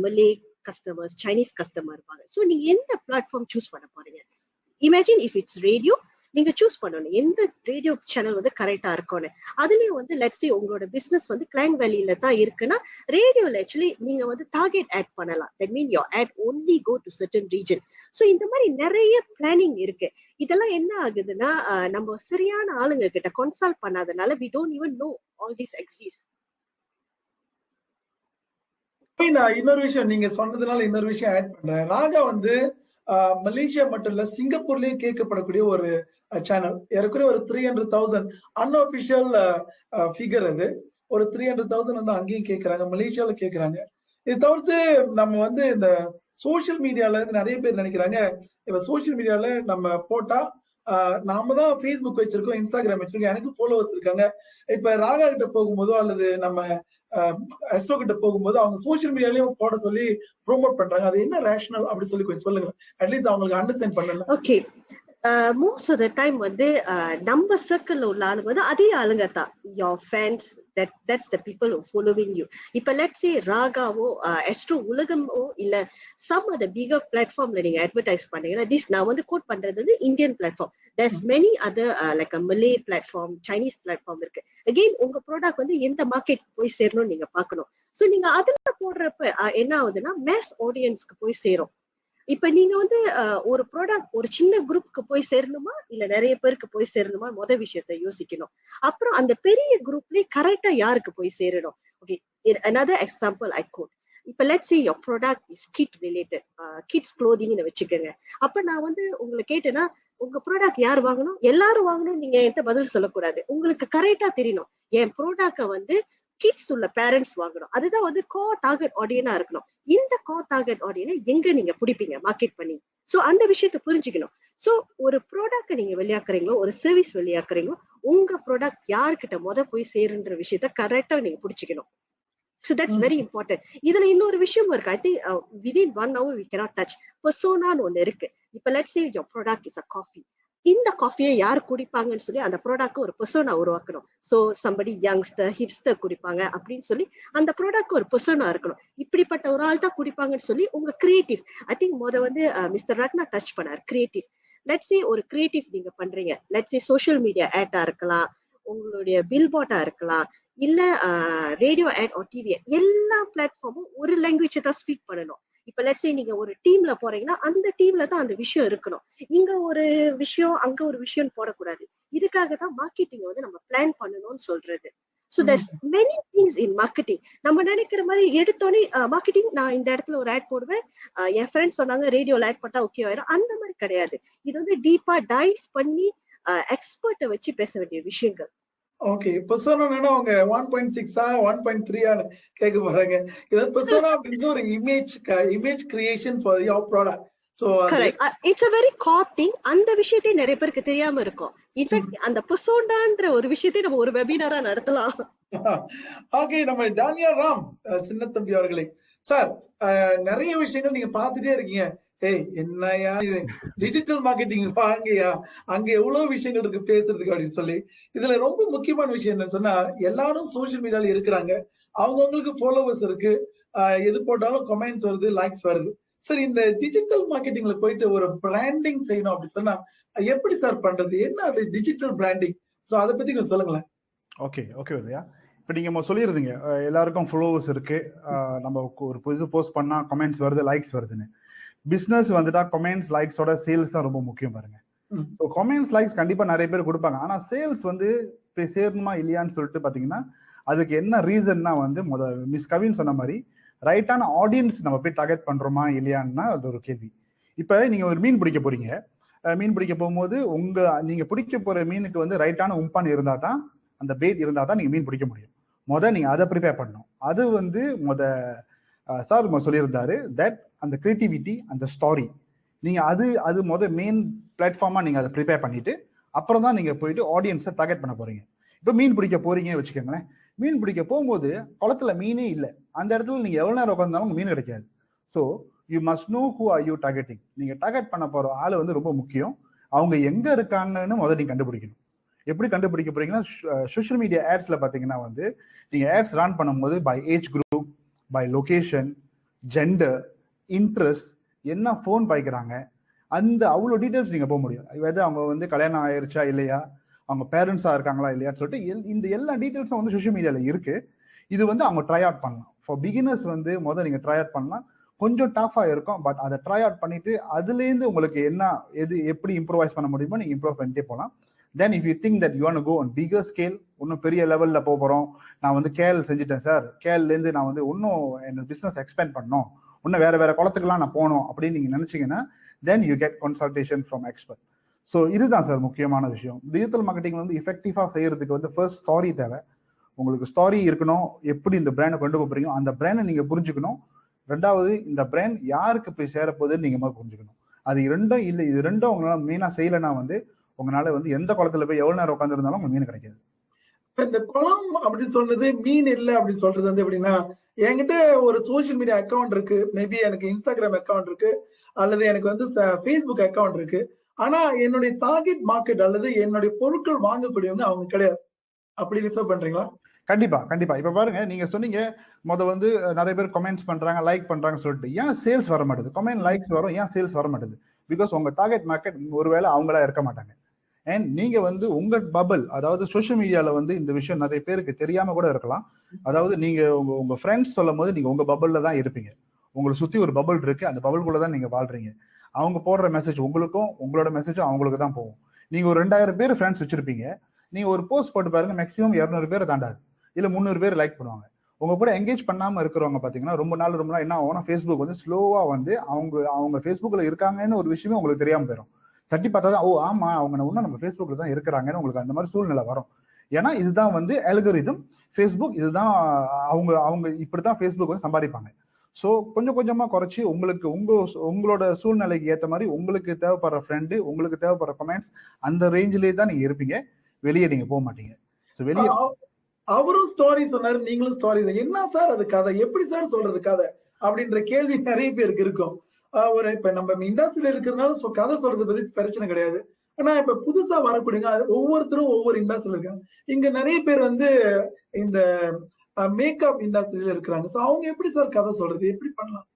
Malay customers, Chinese customer இருப்பாங்க. ஸோ நீங்க எந்த பிளாட்ஃபார்ம் சூஸ் பண்ண போறீங்க? இமேஜின் இஃப் இட்ஸ் ரேடியோ, நீங்க சூஸ் பண்ணணும் எந்த ரேடியோ சேனல் வந்து கரெக்டா இருக்கும்னு. அதுலயும் வந்து லெட்ஸ் சே உங்களோட பிசினஸ் வந்து கிளாங் வேலியில தான் இருக்குன்னா ரேடியோல ஆக்சுவலி நீங்க வந்து டார்கெட் ஆட் பண்ணலாம். That mean your ad only go to certain region. So இந்த மாதிரி நிறைய பிளானிங் இருக்கு. இதெல்லாம் என்ன ஆகுதுன்னா நம்ம சரியான ஆளுங்க கிட்ட consult பண்ணாதனால we don't even know all these exist. நான் இன்னொரு விஷயம் நீங்க சொன்னதுனால இன்னொரு விஷயம் ஆட் பண்றேன். ராகா வந்து மலேசியா மட்டும் இல்ல, சிங்கப்பூர்லயும் கேட்கப்படக்கூடிய ஒரு சேனல். ஏற்கனவே ஒரு 300,000 அன்அபிஷியல் ஃபிகர். அது ஒரு 300,000 வந்து அங்கேயும் கேட்கறாங்க, மலேசியால கேட்கறாங்க. இது தவிர்த்து நம்ம வந்து இந்த சோசியல் மீடியால இருந்து நிறைய பேர் நினைக்கிறாங்க, இப்ப சோசியல் மீடியால நம்ம போட்டா நாம தான் Facebook வச்சிருக்கோம், இன்ஸ்டாகிராம் வச்சிருக்கோம், எனக்கு ஃபாலோவர்ஸ் இருக்காங்க. இப்ப ராகா கிட்ட போகும்போதோ அல்லது நம்ம அஸ்ட்ரோ கிட்ட போகும்போது அவங்க சோசியல் மீடியாலயும் போட சொல்லி ப்ரோமோட் பண்றாங்க. அது என்ன ரேஷனல் அப்படி சொல்லி கொஞ்சம் சொல்லுங்க, அட்லீஸ்ட் அவங்களுக்கு அண்டர்ஸ்டாண்ட் பண்ணல. Okay, most of the time வந்து நம்ம சர்க்கிள்ல உள்ள ஆளுங்க வந்து அதே ஆளுங்க தான், your fans, that's the people who following you. இப்ப let's say ராகாவோ அஸ்ட்ரோ உலகமோ இல்ல some other bigger platformல நீங்க அட்வர்டைஸ் பண்ணீங்கன்னா, this நான் வந்து கோட் பண்றது வந்து Indian platform. there's many other like a Malay platform, Chinese platform இருக்கு. அகெயின் உங்க ப்ராடக்ட் வந்து எந்த மார்க்கெட் போய் சேரணும்னு நீங்க பார்க்கணும். சோ நீங்க அதுல போடுறப்ப என்ன ஆகுதுன்னா மேஸ் ஆடியன்ஸ்க்கு போய் சேரும். இப்ப நீங்க வந்து ஒரு ப்ராடக்ட் ஒரு சின்ன குரூப்புக்கு போய் சேரணுமா இல்ல நிறைய பேருக்கு போய் சேரணுமா, விஷயத்த யோசிக்கணும். அப்புறம் அந்த பெரிய குரூப்லயே கரெக்டா யாருக்கு போய் சேரணும். Okay, another example I quote. இப்ப let's say your product is kid related, kids clothing வச்சுக்கோங்க. அப்ப நான் வந்து உங்களை கேட்டேன்னா உங்க ப்ராடக்ட் யார் வாங்கணும், எல்லாரும் வாங்கணும் நீங்க என்கிட்ட பதில் சொல்லக்கூடாது. உங்களுக்கு கரெக்டா தெரியணும் என் ப்ராடக்ட வந்து கிட்ஸ் உள்ள பேரண்ட்ஸ் வாங்கணும். அதுதான் வந்து கோ டார்கெட் ஆடியனா இருக்கணும். இந்த கோ டார்கெட் ஆடியனை எங்க நீங்க பிடிப்பீங்க மார்க்கெட் பண்ணி. சோ அந்த விஷயத்த புரிஞ்சுக்கணும். சோ ஒரு ப்ராடக்ட் நீங்க வெளியாக்குறீங்களோ, ஒரு சர்வீஸ் வெளியாக்குறீங்களோ, உங்க ப்ராடக்ட் யாருக்கிட்ட போய் சேருன்ற விஷயத்த கரெக்டா நீங்க புடிச்சுக்கணும். So that's very important. இதுல இன்னொரு விஷயம் இருக்கு. I think within 1 hour we cannot touch. Persona ஒண்ணு இருக்கு. இப்ப let's say your product is a coffee. இந்த காஃபியை யார் குடிப்பாங்கன்னு சொல்லி அந்த ப்ராடக்ட் ஒரு பெர்சோனா உருவாக்கணும். சோ somebody youngster, hipster குடிப்பாங்க அப்படின்னு சொல்லி அந்த ப்ராடக்ட் ஒரு பெர்சோனா இருக்கணும். இப்படிப்பட்ட ஒரு ஆள் தான் குடிப்பாங்கன்னு சொல்லி உங்க கிரியேட்டிவ், ஐ திங்க் வந்து மிஸ்டர் ரத்னா டச் பண்ணார் கிரியேட்டிவ். லெட்ஸ் சே ஒரு கிரியேட்டிவ் நீங்க பண்றீங்க, let's say social media atta இருக்கலாம், உங்களுடைய பில்போர்டா இருக்கலாம், இல்ல ரேடியோ ஆட் ஆர் டிவி, எல்லா பிளாட்ஃபார்மும் ஒரு லாங்குவேஜ் தான் ஸ்பீக் பண்ணணும். இப்ப லெட்ஸ் சே நீங்க ஒரு டீம்ல போறீங்கன்னா அந்த டீம்ல தான் அந்த விஷயம் இருக்கணும். இங்க ஒரு விஷயம் அங்க ஒரு விஷயம் போடக்கூடாது. இதுக்காக தான் மார்க்கெட்டிங் வந்து நம்ம பிளான் பண்ணணும்னு சொல்றது. So there's many things in marketing. நம்ம நினைக்கிற மாதிரி எடுத்தோடனே மார்க்கெட்டிங் நான் இந்த இடத்துல ஒரு ஆட் போடுவேன், என் ஃப்ரெண்ட்ஸ் சொன்னாங்க ரேடியோல ஆட் பண்ணா ஓகே ஆயிரும், அந்த மாதிரி கிடையாது. இது வந்து டீப்பா டைவ் பண்ணி எக்ஸ்பர்ட்டை வச்சு பேச வேண்டிய விஷயங்கள். ஓகே, பெர்சோனா அவங்க 1.6 1.3 கேட்க போறாங்க. இது பெர்சோனா அப்படிங்கிறது ஒரு image creation for your product. So it's a very core thing. அந்த விஷயத்தை நிறைய பேருக்கு தெரியாம இருக்கும். இன்ஃபேக்ட் அந்த பெர்சோனான்ற ஒரு விஷயத்தை நம்ம ஒரு வெபினாரா நடத்தலாம். ஓகே, நம்ம டானியா ராம் சின்னத்தம்பி அவர்களே, சார் நிறைய விஷயங்கள் நீங்க பாத்துட்டே இருக்கீங்க. என்னையா இது டிஜிட்டல் மார்க்கெட்டிங் வாங்கயா, அங்க எவ்வளவு விஷயங்கள் இருக்கு பேசுறதுக்கு அப்படின்னு சொல்லி. இதுல ரொம்ப முக்கியமான விஷயம் என்னன்னு சொன்னா, எல்லாரும் சோசியல் மீடியால இருக்கிறாங்க, அவங்கவுங்களுக்கு ஃபாலோவர்ஸ் இருக்கு, எது போட்டாலும் கமெண்ட்ஸ் வருது, லைக்ஸ் வருது. சரி, இந்த டிஜிட்டல் மார்க்கெட்டிங்ல போயிட்டு ஒரு பிராண்டிங் செய்யணும் அப்படி சொன்னா எப்படி சார் பண்றது, என்ன அது டிஜிட்டல் பிராண்டிங்? சோ அதை பத்தி கொஞ்சம் சொல்லுங்களேன். ஓகே உதயா, இப்போ நீங்கள் சொல்லியிருந்தீங்க எல்லாருக்கும் ஃபாலோவர்ஸ் இருக்கு, நம்ம ஒரு புது போஸ்ட் பண்ணா கமெண்ட்ஸ் வருது, லைக்ஸ் வருதுன்னு. பிசினஸ் வந்துட்டா கமெண்ட்ஸ் லைக்ஸோட சேல்ஸ் தான் ரொம்ப முக்கியம் பாருங்க. ஸோ கமெண்ட்ஸ் லைக்ஸ் கண்டிப்பா நிறைய பேர் கொடுப்பாங்க, ஆனா சேல்ஸ் வந்து சேரணுமா இல்லையான்னு சொல்லிட்டு பாத்தீங்கன்னா அதுக்கு என்ன ரீசன்னா வந்து மிஸ் கவின் சொன்ன மாதிரி ரைட்டான ஆடியன்ஸ் நம்ம போய் டார்கெட் பண்றோமா இல்லையான்னா அது ஒரு கேள்வி. இப்ப நீங்க ஒரு மீன் பிடிக்க போறீங்க, மீன் பிடிக்க போகும்போது நீங்க பிடிக்க போற மீனுக்கு வந்து ரைட்டான உம்பான் இருந்தா தான், அந்த பேட் இருந்தா தான் நீங்க மீன் பிடிக்க முடியும். நீங்க அதை ப்ரிப்பேர் பண்ணணும். அது வந்து சார் சொல்லியிருந்தாரு தட் அந்த கிரியேட்டிவிட்டி, அந்த ஸ்டாரி, நீங்க அது மெயின் பிளாட்ஃபார்மா நீங்க அதை ப்ரிப்பேர் பண்ணிட்டு அப்புறம் தான் நீங்க போயிட்டு ஆடியன்ஸை டார்கெட் பண்ண போறீங்க. இப்போ மீன் பிடிக்க போறீங்க வச்சுக்கோங்களேன், மீன் பிடிக்க போகும்போது குளத்துல மீனே இல்லை, அந்த இடத்துல நீங்க எவ்வளவு நேரம் உட்காந்தாலும் மீன் கிடைக்காது. So you must know who are you targeting. நீங்க டார்கெட் பண்ண போற ஆள் ரொம்ப முக்கியம். அவங்க எங்க இருக்காங்கன்னு முதல்ல நீங்க கண்டுபிடிக்கணும். எப்படி கண்டுபிடிக்க போறீங்கன்னா, சோஷியல் மீடியா ஆட்ஸ்ல பாத்தீங்கன்னா நீங்க ஆட்ஸ் ரன் பண்ணும்போது by age group, by location, gender, interest, என்ன ஃபோன் பாய்க்கிறாங்க, அந்த அவ்வளோ டீட்டெயில்ஸ் நீங்க போக முடியும். வெதர் அவங்க கல்யாணம் ஆயிருச்சா இல்லையா, அவங்க பேரண்ட்ஸா இருக்காங்களா இல்லையான்னு சொல்லிட்டு இந்த எல்லா டீட்டெயில்ஸும் சோஷியல் மீடியால இருக்கு. இது அவங்க ட்ரை அவுட் பண்ணலாம். ஃபார் பிகினர்ஸ் முதல்ல நீங்க ட்ரை அவுட் பண்ணலாம். கொஞ்சம் டஃபா இருக்கும், பட் அதை ட்ரை அவுட் பண்ணிட்டு அதுலேருந்து உங்களுக்கு எப்படி இம்ப்ரூவைஸ் பண்ண முடியுமோ நீங்க இம்ப்ரூவ் பண்ணிட்டே போகலாம். Then if you think that you want to go on bigger scale, இன்னும் பெரிய லெவல்ல போறோம், நான் கேல் செஞ்சுட்டேன் சார், கேல்லேருந்து நான் இன்னும் என்னோட பிசினஸ் எக்ஸ்பேண்ட் பண்ணணும், இன்னும் வேற குளத்துக்குலாம் நான் போகணும் அப்படின்னு நீங்க நினைச்சீங்கன்னா then you get consultation from expert. So இதுதான் சார் முக்கியமான விஷயம். டிஜிட்டல் மார்க்கெட்டிங் எஃபெக்டிவா செய்யறதுக்கு ஃபர்ஸ்ட் ஸ்டாரி தேவை. உங்களுக்கு ஸ்டாரி இருக்கணும், எப்படி இந்த பிராண்டை கொண்டு போறீங்க அந்த பிராண்டை நீங்க புரிஞ்சுக்கணும். ரெண்டாவது, இந்த பிராண்ட் யாருக்கு போய் சேரப்போகுதுன்னு நீங்க புரிஞ்சுக்கணும். அது ரெண்டும் இல்லை, இது ரெண்டும் உங்களால மெயினா செய்யலைன்னா உங்களால எந்த குளத்துல போய் எவ்வளவு நேரம் உட்காந்துருந்தாலும் உங்களுக்கு மீன் கிடைக்காது. இந்த குளம் அப்படின்னு சொல்றது மீன் இல்லை அப்படின்னு சொல்றது எப்படின்னா, என்கிட்ட ஒரு சோசியல் மீடியா அக்கௌண்ட் இருக்கு, மேபி எனக்கு இன்ஸ்டாகிராம் அக்கௌண்ட் இருக்கு, அல்லது எனக்கு ஃபேஸ்புக் அக்கௌண்ட் இருக்கு. ஆனா என்னுடைய டார்கெட் மார்க்கெட் அல்லது என்னுடைய பொருட்கள் வாங்கக்கூடியவங்க அவங்க கிடையாது. அப்படி ரிஃபர் பண்றீங்களா? கண்டிப்பா கண்டிப்பா. இப்ப பாருங்க, நீங்க சொன்னீங்க நிறைய பேர் கமெண்ட்ஸ் பண்றாங்க, லைக் பண்றாங்கன்னு சொல்லிட்டு. ஏன் சேல்ஸ் வர மாட்டேது? கமெண்ட் லைக்ஸ் வரும், ஏன் சேல்ஸ் வர மாட்டேது? பிகாஸ் உங்க டார்கெட் மார்க்கெட் ஒருவேளை அவங்களா இருக்க மாட்டாங்க. அண்ட் நீங்க உங்க பபிள், அதாவது சோஷியல் மீடியால இந்த விஷயம் நிறைய பேருக்கு தெரியாம கூட இருக்கலாம். அதாவது நீங்க உங்க ஃப்ரெண்ட்ஸ் சொல்லும் போது நீங்க உங்க பபிள்ல தான் இருப்பீங்க. உங்களை சுத்தி ஒரு பபிள் இருக்கு, அந்த பபிள்குள்ள தான் நீங்க வாழ்றீங்க. அவங்க போடுற மெசேஜ் உங்களுக்கும், உங்களோட மெசேஜும் அவங்களுக்கு தான் போகும். நீங்க ஒரு 2000 பேர் ஃப்ரெண்ட்ஸ் வச்சிருப்பீங்க, நீங்க ஒரு போஸ்ட் போட்டு பாருங்க, மேக்ஸிமம் 200 பேர் தாண்டாது, இல்ல 300 பேர் லைக் பண்ணுவாங்க. உங்க கூட எங்கேஜ் பண்ணாம இருக்கிறவங்க பாத்தீங்கன்னா ரொம்ப நாள் என்ன ஆகும்னா, ஃபேஸ்புக் ஸ்லோவா அவங்க ஃபேஸ்புக்ல இருக்காங்கன்னு ஒரு விஷயமே உங்களுக்கு தெரியாம போயிடும். தட்டி பார்த்தா ஓ ஆமா அவங்க இன்னும் நம்ம ஃபேஸ்புக்ல தான் இருக்கிறாங்கன்னு உங்களுக்கு அந்த மாதிரி சூழ்நிலை வரும். ஏன்னா இதுதான் அல்காரிதம், ஃபேஸ்புக் இதுதான் அவங்க இப்படிதான் ஃபேஸ்புக் சம்பாதிப்பாங்க. ஸோ கொஞ்சம் கொஞ்சமா குறைச்சி உங்களோட சூழ்நிலைக்கு ஏற்ற மாதிரி உங்களுக்கு தேவைப்படுற ஃப்ரெண்டு, உங்களுக்கு தேவைப்படுற கமெண்ட்ஸ் அந்த ரேஞ்சிலேயே தான் நீங்க இருப்பீங்க, வெளியே நீங்க போக மாட்டீங்க. வெளியே அவரும் ஸ்டோரி சொன்னாரு, நீங்களும் ஸ்டோரி, என்ன சார் அது கதை, எப்படி சார் சொல்றது கதை அப்படின்ற கேள்வி நிறைய பேருக்கு இருக்கும். இப்ப நம்ம இண்டஸ்ட்ரியில இருக்கிறதுனால கதை சொல்றது பத்தி பிரச்சனை கிடையாது. ஆனா இப்ப புதுசா வரக்கூடிய ஒவ்வொருத்தரும் ஒவ்வொரு இண்டஸ்ட்ரியில இருக்காங்க. இங்க நிறைய பேர் இந்த மேக்கப் இண்டஸ்ட்ரியில இருக்கிறாங்க. சோ அவங்க எப்படி சார் கதை சொல்றது, எப்படி பண்ணலாம்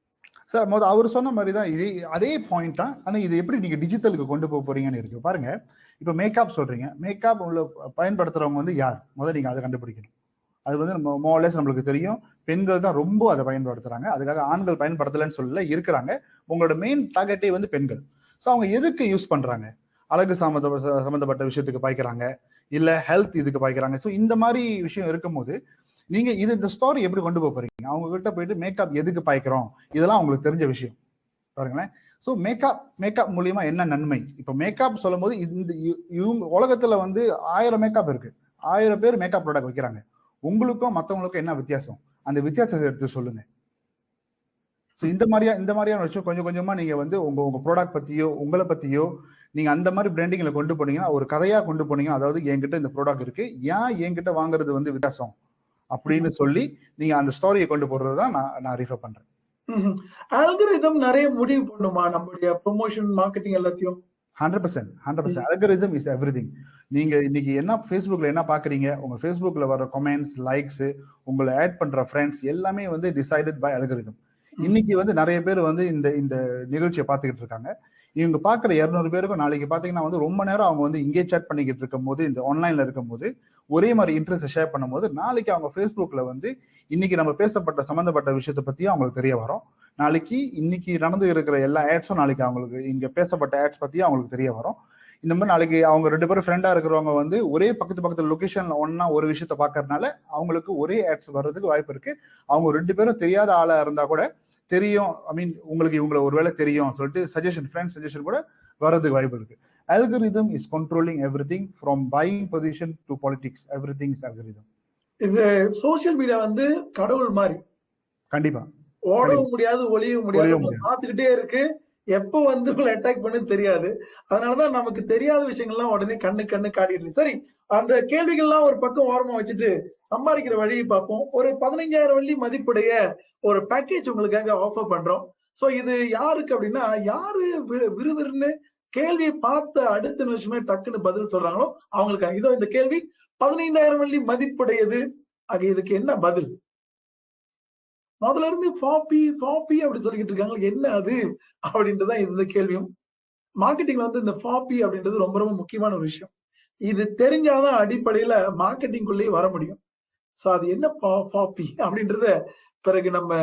சார்? அவர் சொன்ன மாதிரி தான் இது, அதே பாயிண்ட் தான். ஆனா இது எப்படி நீங்க டிஜிட்டலுக்கு கொண்டு போக போறீங்கன்னு இருக்கு பாருங்க. இப்ப மேக்கப் சொல்றீங்க, மேக்கப் பயன்படுத்துறவங்க யார் நீங்க அதை கண்டுபிடிக்கணும். அது மோர்லெஸ் நம்மளுக்கு தெரியும், பெண்கள் தான் ரொம்ப அதை பயன்படுத்துறாங்க. அதுக்காக ஆண்கள் பயன்படுத்தலன்னு சொல்லல, இருக்கிறாங்க. உங்களோட மெயின் டார்கெட்டே பெண்கள். ஸோ அவங்க எதுக்கு யூஸ் பண்றாங்க? அழகு சம்பந்தப்பட்ட விஷயத்துக்கு பாய்க்கிறாங்க, இல்ல ஹெல்த் இதுக்கு பாய்க்கிறாங்க. ஸோ இந்த மாதிரி விஷயம் இருக்கும்போது நீங்க இந்த ஸ்டோரி எப்படி கொண்டு போக போறீங்க? அவங்க கிட்ட போயிட்டு மேக்கப் எதுக்கு பாய்க்கிறோம், இதெல்லாம் அவங்களுக்கு தெரிஞ்ச விஷயம் பாருங்களேன். ஸோ மேக்கப் மூலியமா என்ன நன்மை? இப்ப மேக்கப் சொல்லும் போது உலகத்துல 1000 மேக்கப் இருக்கு, 1000 பேர் மேக்கப் ப்ராடக்ட் வைக்கிறாங்க. உங்களுக்கும் மற்றவங்களுக்கும் என்ன வித்தியாசம்? அந்த வித்தியாசத்தை எடுத்து சொல்லுங்க. ஸோ இந்த மாதிரியான விஷயம் கொஞ்சம் கொஞ்சமா நீங்க உங்க ப்ராடக்ட் பத்தியோ உங்களை பத்தியோ நீங்க அந்த மாதிரி பிராண்டிங்ல கொண்டு போனீங்கன்னா, ஒரு கதையா கொண்டு போனீங்கன்னா, அதாவது என்கிட்ட இந்த ப்ராடக்ட் இருக்கு, ஏன் என்கிட்ட வாங்குறது வித்தியாசம் அப்படின்னு சொல்லி நீங்க அந்த ஸ்டோரியை கொண்டு போறதுதான் நான் ரிஃபர் பண்றேன். அல்காரிதம் நிறைய முடிவு பண்ணுமா நம்மளுடைய ப்ரொமோஷன் மார்க்கெட்டிங் எல்லாத்தையும்? 100%. Algorithm is everything. நீங்க இன்னைக்கு என்ன ஃபேஸ்புக்ல என்ன பாக்குறீங்க, உங்க ஃபேஸ்புக்ல வர கமெண்ட்ஸ், லைக்ஸ், உங்களை ஆட் பண்ற ஃப்ரெண்ட்ஸ் எல்லாமே டிசைடட் பை அல்காரிதம். இன்னைக்கு நிறைய பேர் இந்த நிகழ்ச்சியை பார்த்துக்கிட்டு இருக்காங்க. இவங்க பாக்குற 200 பேருக்கும் நாளைக்கு பாத்தீங்கன்னா ரொம்ப நேரம் அவங்க இங்கே சேட் பண்ணிக்கிட்டு இருக்கும் போது, இந்த ஆன்லைன்ல இருக்கும் போது ஒரே மாதிரி இன்ட்ரெஸ்ட் ஷேர் பண்ணும் போது, நாளைக்கு அவங்க ஃபேஸ்புக்ல இன்னைக்கு நம்ம பேசப்பட்ட சம்பந்தப்பட்ட விஷயத்தை பத்தியும் அவங்களுக்கு தெரிய வரும். நாளைக்கு இன்னைக்கு நடந்து இருக்கிற எல்லா ஆட்ஸும் நாளைக்கு அவங்களுக்கு இங்க பேசப்பட்ட ஆட்ஸ் பத்தியும் அவங்களுக்கு தெரிய வரும். இந்த மாதிரி நாளைக்கு அவங்க 2 பேரும் ஃப்ரெண்டா இருக்கிறவங்க ஒரே பக்கத்துல லொகேஷன்ல ஒன்னா ஒரு விஷயத்த பாக்குறதுனால அவங்களுக்கு ஒரே ஆட்ஸ் வர்றதுக்கு வாய்ப்பு இருக்கு. அவங்க 2 பேரும் தெரியாத ஆளா இருந்தா கூட தெரியும், ஐ மீன் உங்களுக்கு இவங்களை ஒருவேளை தெரியும் சொல்லிட்டு ஃப்ரெண்ட் சஜஷன் கூட வர்றதுக்கு வாய்ப்பு இருக்கு. Algorithm is controlling everything from buying position to politics. Everything is algorithm. இது சோஷியல் மீடியா கடவுள் மாதிரி. கண்டிப்பா ஓடவும் முடியாது, ஒளியவும் முடியாது, பார்த்துக்கிட்டே இருக்கு. எப்ப வந்து அட்டாக் பண்ணு தெரியாது. அதனாலதான் நமக்கு தெரியாத விஷயங்கள்லாம் உடனே கண்ணு காட்டிடுது. சரி, அந்த கேள்விகள்லாம் ஒரு பக்கம் ஓரமா வச்சுட்டு சம்பாதிக்கிற வழியை பார்ப்போம். ஒரு 15,000 வெள்ளி மதிப்புடைய ஒரு பேக்கேஜ் உங்களுக்காக ஆஃபர் பண்றோம். சோ இது யாருக்கு அப்படின்னா, யாரு விறுவிறுன்னு கேள்வியை பார்த்த அடுத்த நிமிஷமே டக்குன்னு பதில் சொல்றாங்களோ அவங்களுக்கு. இதோ இந்த கேள்வி 15,000 வெள்ளி மதிப்புடையது. ஆக இதுக்கு என்ன பதில்? முதல்ல இருந்து ஃபாப்பி அப்படி சொல்லிக்கிட்டு இருக்காங்க. என்ன அது அப்படின்றதான் இந்த கேள்வியும். மார்க்கெட்டிங்ல வந்து இந்த ஃபாப்பி அப்படின்றது ரொம்ப ரொம்ப முக்கியமான ஒரு விஷயம். இது தெரிஞ்சாதான் அடிப்படையில மார்க்கெட்டிங்குள்ளேயே வர முடியும். சோ அது என்ன ஃபாப்பி அப்படின்றத பிறகு நம்ம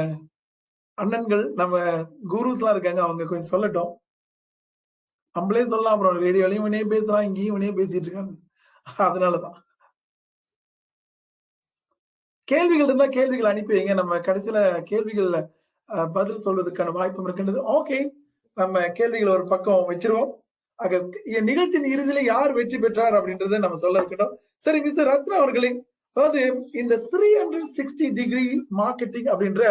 அண்ணன்கள், நம்ம குருஸ் எல்லாம் இருக்காங்க, அவங்க கொஞ்சம் சொல்லட்டும். நம்மளே சொல்லலாம், அப்புறம் ரேடியோலையும் இவனே பேசுறான், இங்கேயும் இவனே பேசிட்டு இருக்காங்க. அதனாலதான் கேள்விகள் இருந்தா கேள்விகள் அனுப்பி வைங்க. நம்ம கடைசியில கேள்விகள்ல பதில் சொல்வதற்கான வாய்ப்பும் இருக்கின்றது. ஓகே, நம்ம கேள்விகள் ஒரு பக்கம் வச்சிருவோம். ஆக நிகழ்ச்சியின் இறுதியில யார் வெற்றி பெற்றார் அப்படின்றத நம்ம சொல்ல இருக்கட்டும். சரி மிஸ்டர் ரத்னா அவர்களே, அதாவது இந்த 360 டிகிரி மார்க்கெட்டிங் அப்படின்ற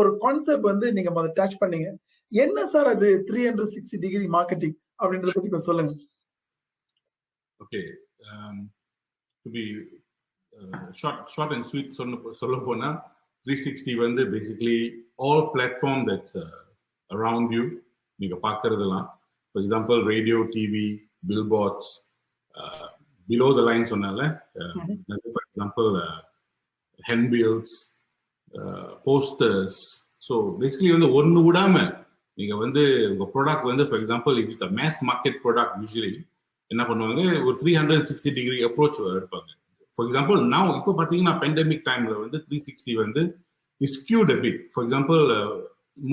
ஒரு கான்செப்ட் வந்து நீங்க முதல்ல டச் பண்ணீங்க. என்ன சார் அது 360 டிகிரி மார்க்கெட்டிங் அப்படின்றத பத்தி கொஞ்சம் சொல்லுங்க. Okay, to be short and sweet சொல்ல போனா 360 வந்து basically all platform that's around you நீங்க பார்க்கறதெல்லாம். For example radio, TV, billboards, below the line சொன்னால, for example handbills, posters. So basically வந்து ஒன்று விடாம நீங்க வந்து உங்க ப்ராடக்ட் வந்து for example it's the mass market product usually என்ன பண்ணுவாங்க, ஒரு 360 டிகிரி அப்ரோச் எடுப்பாங்க. ஃபார் எக்ஸாம்பிள் நான் இப்போ பார்த்தீங்கன்னா பெண்டமிக் டைம்ல வந்து 360 வந்து skewed a bit. For example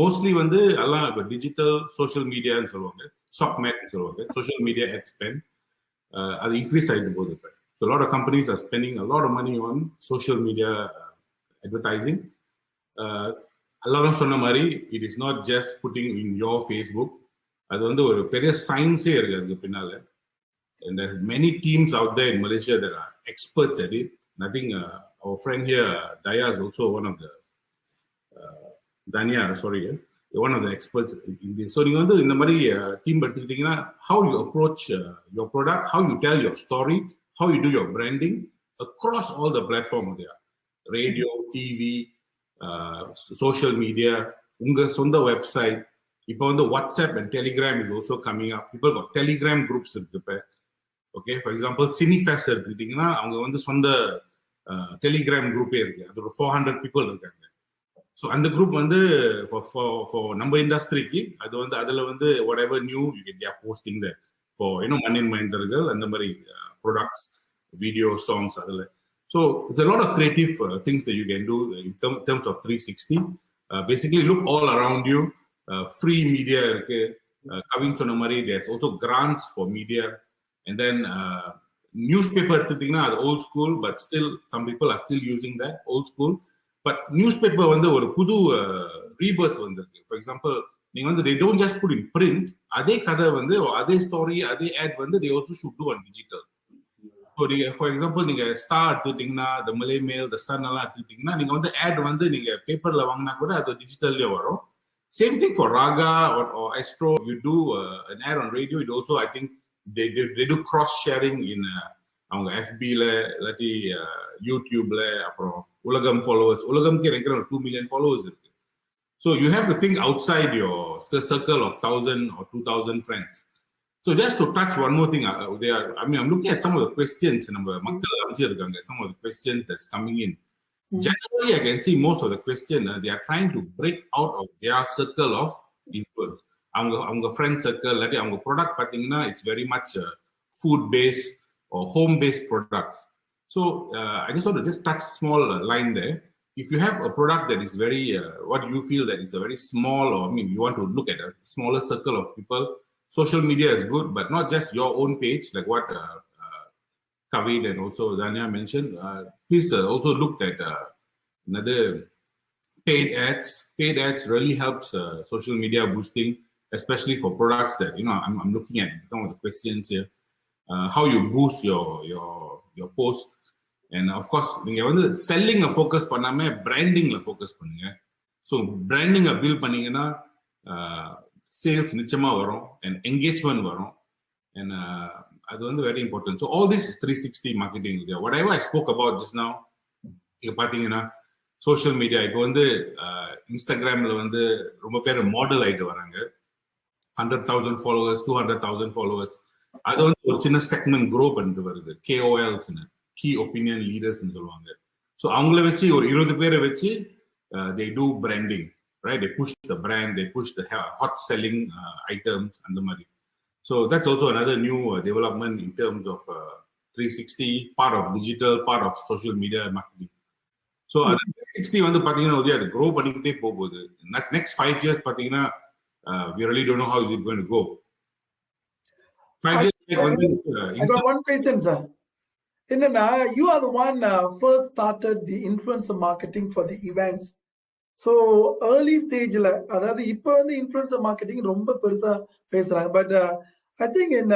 mostly வந்து எல்லாம் இப்போ டிஜிட்டல் சோஷியல் மீடியான்னு சொல்லுவாங்க, ஸ்டாக் மேட்னு சொல்லுவாங்க, சோஷியல் மீடியா ad spend அது இன்க்ரீஸ் ஆகிட்டு போகுது. இப்போ a lot of companies are spending a lot of money on social media advertising. எல்லாரும் சொன்ன மாதிரி it is not just putting in your Facebook. அது வந்து ஒரு பெரிய சயின்ஸே இருக்கு அதுக்கு பின்னால. And there's many teams out there in Malaysia that are experts at it. And I think our friend here, Daya, is also one of the one of the experts in this. So you know, in the mari team எடுத்துக்கிட்டீங்கன்னா, how you approach your product, how you tell your story, how you do your branding across all the platforms there. Radio, TV, social media, unga sonda website. இப்போ வந்து WhatsApp and Telegram is also coming up. People got Telegram groups இருக்கு இப்போ. Okay, for example சினிஃபெஸ்ட் எடுத்துக்கிட்டீங்கன்னா அவங்க வந்து சொந்த Telegram குரூப்பே இருக்கு. அது ஒரு 400 பீப்புள் இருக்காங்க. ஸோ அந்த குரூப் வந்து நம்ம இண்டஸ்ட்ரிக்கு அது வந்து அதில் வந்து whatever new you get there posting there for மண்ணின் மைண்டர்கள் அந்த மாதிரி ப்ராடக்ட்ஸ், வீடியோ, சாங்ஸ் அதில். So it's a lot of creative things that you can do in terms of 360. Basically look all around you. Free media இருக்கு. கவின் சொன்ன மாதிரி there's also grants for media. And then newspaper எடுத்துட்டீங்கன்னா அது old school, but still some people are still using that old school. But newspaper வந்து ஒரு புது rebirth வந்திருக்கு. For example, நீங்க வந்து they don't just put in print. அதே கதை வந்து அதே ஸ்டோரி அதே ad வந்து they also should do on digital. So for example நீங்க ஸ்டார் எடுத்துட்டீங்கன்னா, the Malay Mail, the Sun எல்லாம் எடுத்துட்டீங்கன்னா நீங்க வந்து ad வந்து நீங்க பேப்பர்ல வாங்கினா கூட அது டிஜிட்டல்லே வரும். Same thing for Raga or Astro. You do an ad on radio, it also I think they do cross sharing in அவங்க FB-ல இல்லாட்டி யூடியூப்ல. அப்புறம் உலகம் ஃபாலோவர்ஸ், உலகம்க்கு எனக்கு 2 million ஃபாலோவர்ஸ் இருக்கு. So you have to think outside your circle of 1,000 or 2,000 friends. So just to touch one more thing, I'm looking at some of the questions நம்ம மக்கள் அமைச்சிருக்காங்க, some of the questions that's coming in. Generally, I can see most of the question they are trying to break out of their circle of influence. அவங்க friend circle இல்லாட்டி அவங்க product பார்த்தீங்கன்னா it's very much food based or home based products. So I just want to just touch small line there. If you have a product that is very what you feel that is a very small, or I mean you want to look at a smaller circle of people, social media is good, but not just your own page like what Kavit and also Danya mentioned. Please also look at another paid ads. Paid ads really helps social media boosting, especially for products that I'm looking at some of the questions here. How you boost your post, and of course நீங்க வந்து selling focus பண்ணாம பிராண்டிங்ல focus பண்ணுங்க. So பிராண்டிங்கை build பண்ணீங்கன்னா sales நிச்சயமாக வரும் and engagement வரும் and அது வந்து very important. So all this 360 marketing. What ever I spoke about this now, இங்கே பார்த்தீங்கன்னா சோஷியல் மீடியா இப்போ வந்து இன்ஸ்டாகிராமில் வந்து ரொம்ப பேர் மாடல் ஆகிட்டு வராங்க. 100,000 ஃபாலோவர்ஸ், 200,000 ஃபாலோவர்ஸ். அது வந்து ஒரு சின்ன செக்மெண்ட் க்ரோ பண்ணிட்டு வருது. KOLஸ்ன்னு, கீ ஒப்பீனியன் லீடர்ஸ்ன்னு சொல்லுவாங்க. ஸோ அவங்கள வச்சு ஒரு 20 பேரை வச்சு they do branding, right? They push the brand, they push the hot selling items and the மாதிரி. So that's also another new development in terms of 360, part of digital, part of social media marketing. So 360 வந்து பாத்தீங்கன்னா அது grow பண்ணிக்கிட்டே போகுது. Next 5 years பாத்தீங்கன்னா we really don't know how is it going to go. 5 years வந்து I got one question, sir. என்னன்னா, you are the one first started the influencer marketing for the events. So early stageல, அதாவது இப்போ வந்து influencer marketing ரொம்ப பெருசா பேசுறாங்க. But I think in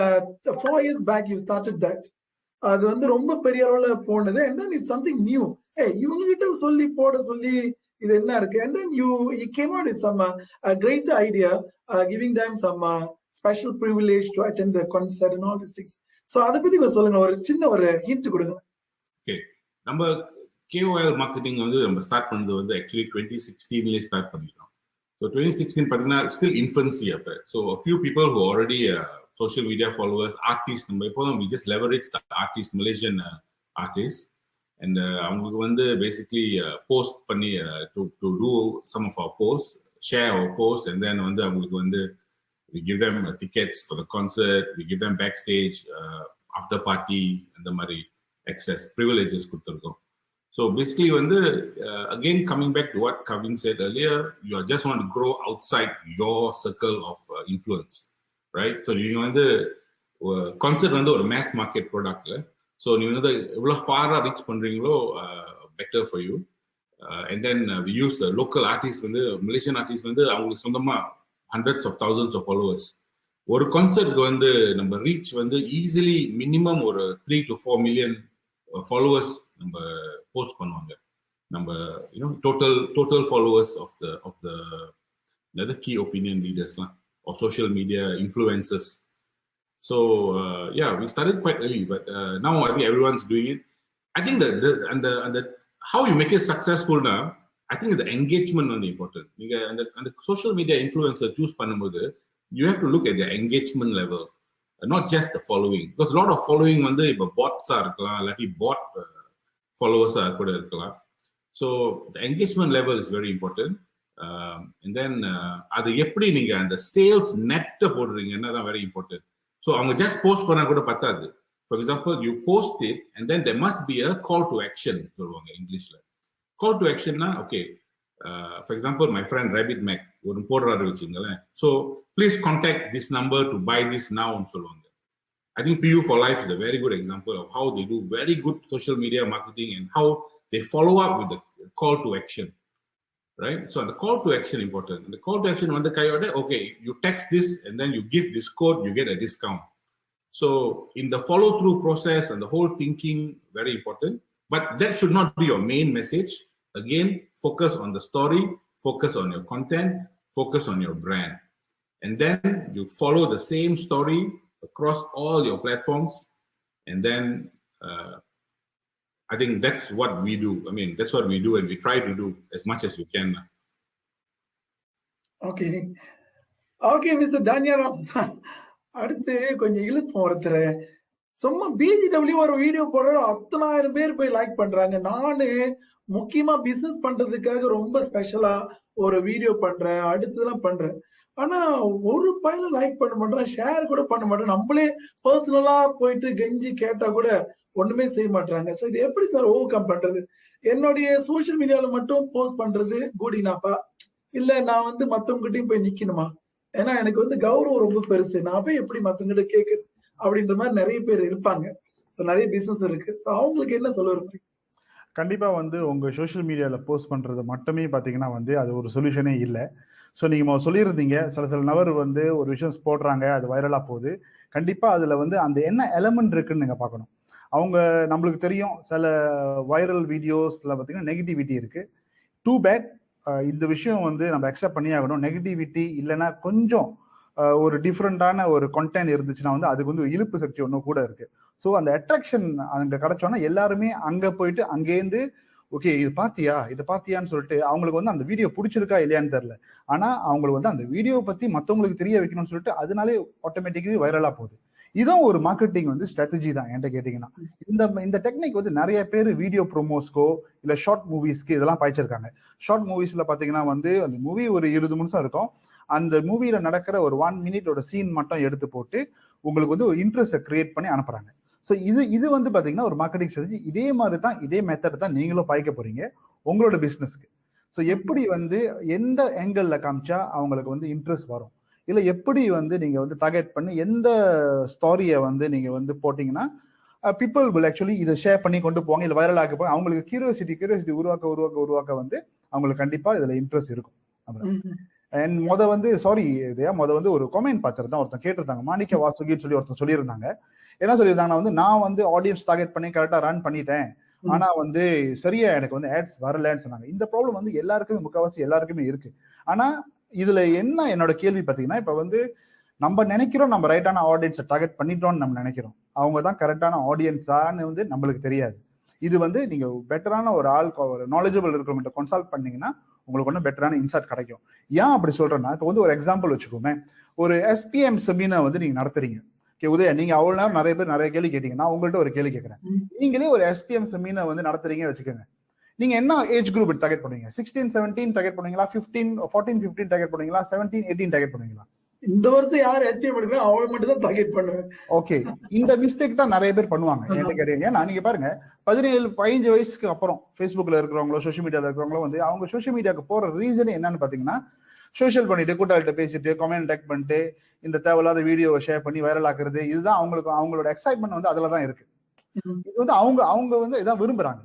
4 years back you started that. அது வந்து ரொம்ப பெரிய அளவுல போனது. And then it's something new. Hey, இவங்க கிட்ட சொல்லி போட சொல்லி இது என்ன இருக்கு? And then you came out with some a great idea, giving them some special privilege to attend the concert and all these things. So அதை பத்தி சொல்லுங்க, ஒரு சின்ன ஒரு ஹிண்ட் கொடுங்க. ஓகே, நம்ம KOL மார்க்கெட்டிங் வந்து நம்ம ஸ்டார்ட் பண்ணது வந்து ஆக்சுவலி 2016 ஸ்டார்ட் பண்ணிட்டோம். ஸோ 2016 பார்த்தீங்கன்னா ஸ்டில் இன்ஃபன்சி அப்போ. So a few people who already social media followers, artists, நம்ம எப்போதும் we just leverage the artists, Malaysian artists, and அவங்களுக்கு வந்து basically post பண்ணி to do some of our posts, share our posts, and then வந்து அவங்களுக்கு வந்து we give them tickets for the concert, we give them backstage, after party, அந்த மாதிரி access privileges கொடுத்துருக்கோம். So basically வந்து again coming back to what Kavin said earlier, you just want to grow outside your circle of influence, right? So நீங்க வந்து concert வந்து ஒரு mass market productல, so நீங்க வந்து எவ்வளவு ஃபாரா ரீச் பண்றீங்களோ better for you. And then we use the local artists, வந்து Malaysian artists வந்து அவங்களுக்கு சொந்தமா hundreds of thousands of followers. ஒரு கான்சர்ட்க்கு வந்து நம்ம ரீச் வந்து ஈஸிலி மினிமம் ஒரு 3 to 4 million followers நம்ம போஸ்ட் பண்ணுவாங்க. நம்ம total followers of the key opinion leadersலாம் or social media influencers. So yeah, we started quite early, but now I think everyone's doing it. I think the how you make it successful now, I think the engagement is important. And the social media influencer choose பண்ணும்போது you have to look at their engagement level, not just the following. Because a lot of following வந்து இப்போ bots இருக்கலாம், இல்லாட்டி bot followers கூட இருக்கலாம். So the engagement level is very important. And then அது எப்படி நீங்க அந்த சேல்ஸ் நெட் போடுறீங்கன்னா தான் very important. So அவங்க just post பண்ணா கூட பத்தாது. For example, you post it and then there must be a call to action சொல்லுவாங்க இங்கிலீஷ்ல. Call to action na, okay, for example, my friend Rabbit Mac ஒரு போடுறாரு வச்சுங்களேன். So please contact this number to buy this now ன்னு சொல்லுவாங்க. I think PU for Life is a very good example of how they do very good social media marketing and how they follow up with the call to action, right? So the call to action important. And the call to action வந்து கையோட, okay, you text this and then you give this code, you get a discount. So in the follow through process and the whole thinking, very important. But that should not be your main message. Again, focus on the story, focus on your content, focus on your brand. And then you follow the same story across all your platforms. And then I think that's what we do. I mean, that's what we do and we try to do as much as we can. Okay. Okay, Mr. Danyaram. அடுத்து கொஞ்சம் இழுப்போம் ஒருத்தர். சும்மா BGW ஒரு video போடுற 10,000 பேர் போய் like பண்றாங்க. நானு முக்கியமா பிசினஸ் பண்றதுக்காக ரொம்ப ஸ்பெஷலா ஒரு வீடியோ பண்றேன், அடுத்ததெல்லாம் பண்றேன். ஆனா ஒரு பையனும் லைக் பண்ண மாட்டேன், ஷேர் கூட பண்ண மாட்டேன். நம்மளே பர்சனலா போயிட்டு கெஞ்சி கேட்டா கூட ஒண்ணுமே செய்ய மாட்டாங்க. ஸோ இது எப்படி சார் ஓவர் கம் பண்றது? என்னுடைய சோசியல் மீடியால மட்டும் போஸ்ட் பண்றது குட் இனஃபா, இல்ல நான் வந்து மத்தவங்ககிட்டயும் போய் நிக்கணுமா? ஏன்னா எனக்கு வந்து கௌரவம் ரொம்ப பெருசு, நான் போய் எப்படி மத்தவங்கிட்ட கேட்குறது அப்படின்ற மாதிரி நிறைய பேர் இருப்பாங்க. ஸோ நிறைய பிசினஸ் இருக்கு. ஸோ அவங்களுக்கு என்ன சொல்ல விரும்புறீங்க? கண்டிப்பா வந்து உங்க சோஷியல் மீடியால போஸ்ட் பண்றது மட்டுமே பாத்தீங்கன்னா வந்து அது ஒரு சொல்யூஷனே இல்லை. ஸோ நீங்க சொல்லியிருந்தீங்க சில நபர் வந்து ஒரு விஷயம் போடுறாங்க, அது வைரலா போகுது. கண்டிப்பா அதுல வந்து அந்த என்ன எலமெண்ட் இருக்குன்னு நீங்க பார்க்கணும். அவங்க நம்மளுக்கு தெரியும் சில வைரல் வீடியோஸ்ல பாத்தீங்கன்னா நெகட்டிவிட்டி இருக்கு. டூ பேட் இந்த விஷயம் வந்து நம்ம அக்செப்ட் பண்ணி ஆகணும். நெகட்டிவிட்டி இல்லைன்னா கொஞ்சம் ஒரு டிஃப்ரெண்டான ஒரு கண்டென்ட் இருந்துச்சுன்னா வந்து அதுக்கு வந்து இழுப்பு சக்தி ஒன்றும் கூட இருக்கு. ஸோ அந்த அட்ராக்ஷன் அங்கே கிடைச்சோன்னா எல்லாருமே அங்கே போயிட்டு அங்கேருந்து ஓகே இது பாத்தியான்னு சொல்லிட்டு அவங்களுக்கு வந்து அந்த வீடியோ பிடிச்சிருக்கா இல்லையான்னு தெரியல, ஆனா அவங்களுக்கு வந்து அந்த வீடியோ பத்தி மற்றவங்களுக்கு தெரிய வைக்கணும்னு சொல்லிட்டு அதனாலே ஆட்டோமேட்டிக்கலி வைரலா போகுது. இதுவும் ஒரு மார்க்கெட்டிங் வந்து ஸ்ட்ராட்டஜி தான் என்கிட்ட கேட்டீங்கன்னா. இந்த டெக்னிக் வந்து நிறைய பேர் வீடியோ ப்ரோமோஸ்க்கோ இல்ல ஷார்ட் மூவிஸ்க்கு இதெல்லாம் பாய்ச்சிருக்காங்க. ஷார்ட் மூவிஸ்ல பாத்தீங்கன்னா வந்து அந்த மூவி ஒரு 20 நிமிஷம் இருக்கும். அந்த மூவில நடக்கிற ஒரு 1 மினிட்டோட சீன் மட்டும் எடுத்து போட்டு உங்களுக்கு வந்து ஒரு இன்ட்ரெஸ்ட் கிரியேட் பண்ணி அனுப்புறாங்க. ஸோ இது வந்து பாத்தீங்கன்னா ஒரு மார்க்கெட்டிங் ஸ்ட்ராட்டஜி. இதே மாதிரி தான் இதே மெத்தட் தான் நீங்களும் பாய்க்க போறீங்க உங்களோட பிசினஸ்க்கு. ஸோ எப்படி வந்து எந்த ஆங்கிள் காமிச்சா அவங்களுக்கு வந்து இன்ட்ரெஸ்ட் வரும், இல்லை எப்படி வந்து நீங்க வந்து டார்கெட் பண்ணி எந்த ஸ்டோரியை வந்து நீங்க வந்து போட்டீங்கன்னா பீப்புள் வில் ஆக்சுவலி இதை ஷேர் பண்ணி கொண்டு போவாங்க, இல்லை வைரல் ஆக்க போய் அவங்களுக்கு கியூரியாசிட்டி உருவாக்க வந்து அவங்களுக்கு கண்டிப்பா இதுல இன்ட்ரெஸ்ட் இருக்கும். அண்ட் வந்து ஒரு கமெண்ட் பார்த்துருந்தேன். ஒருத்தன் கேட்டிருந்தாங்க, மாணிக்க வாசுகின்னு சொல்லி ஒருத்தன் சொல்லியிருந்தாங்க. என்ன சொல்லியிருந்தாங்கன்னா நான் வந்து ஆடியன்ஸ் டார்கெட் பண்ணி கரெக்டா ரன் பண்ணிட்டேன், ஆனா வந்து சரியா எனக்கு வந்து ஆட்ஸ் வரலன்னு சொன்னாங்க. இந்த ப்ராப்ளம் வந்து எல்லாருக்குமே முக்கால்வாசி எல்லாருக்குமே இருக்கு. ஆனா இதுல என்ன என்னோட கேள்வி பார்த்தீங்கன்னா, இப்ப வந்து நம்ம நினைக்கிறோம் நம்ம ரைட்டான ஆடியன்ஸை டார்கெட் பண்ணிட்டோம்னு நம்ம நினைக்கிறோம், அவங்க தான் கரெக்டான ஆடியன்ஸான்னு வந்து நம்மளுக்கு தெரியாது. இது வந்து நீங்க பெட்டரான ஒரு ஒரு நாலேஜபிள் இருக்கிறவங்க கன்சல்ட் பண்ணீங்கன்னா உங்களுக்கு ஒன்றும் பெட்டரான இன்சைட் கிடைக்கும். ஏன் அப்படி சொல்றேன்னா, இப்போ வந்து ஒரு எக்ஸாம்பிள் வச்சுக்கோமே, ஒரு SPM செமினார் வந்து நீங்க நடத்துறீங்க. உதயா, நீங்க அவ்வளவு நேரம் நிறைய பேர் நிறைய கேள்வி கேட்டீங்க. நான் உங்கள்கிட்ட ஒரு கேள்வி கேட்கறேன். நீங்களே ஒரு SPM செமினார் வந்து நடத்துறீங்க வச்சுக்கோங்க. நீங்க என்ன ஏஜ் குரூப் டார்கெட் பண்ணுவீங்க? 16, 17 டார்கெட் பண்ணுவீங்களா? 14, 15 டார்கெட் பண்ணுவீங்களா? 17, 18 டார்கெட் பண்ணுவீங்களா? இந்த வருஷம் யார் SPM எடுக்கிறோம் அவளை மட்டும் தான் டார்கெட் பண்ணுவேன். ஓகே, இந்த மிஸ்டேக் தான் நிறைய பேர் பண்ணுவாங்க. என்ன கேட்டீங்க, நான் நீங்க பாருங்க 17, 15 வயசுக்கு அப்புறம் ஃபேஸ்புக்ல இருக்கிறவங்களோ சோஷியல் மீடியால இருக்கிறவங்களோ வந்து அவங்க சோஷியல் மீடியாவுக்கு போற ரீசன் என்னன்னு பாத்தீங்கன்னா, சோஷியல் பண்ணிட்டு கூட்டாளிட்ட பேசிட்டு கமெண்ட் டேக் பண்ணிட்டு இந்த தேவையில்லாத வீடியோவை ஷேர் பண்ணி வைரல் ஆக்குறது, இதுதான் அவங்களோட எக்ஸைட்மெண்ட் வந்து அதுலதான் இருக்கு. இது வந்து அவங்க வந்து இதான் விரும்புறாங்க.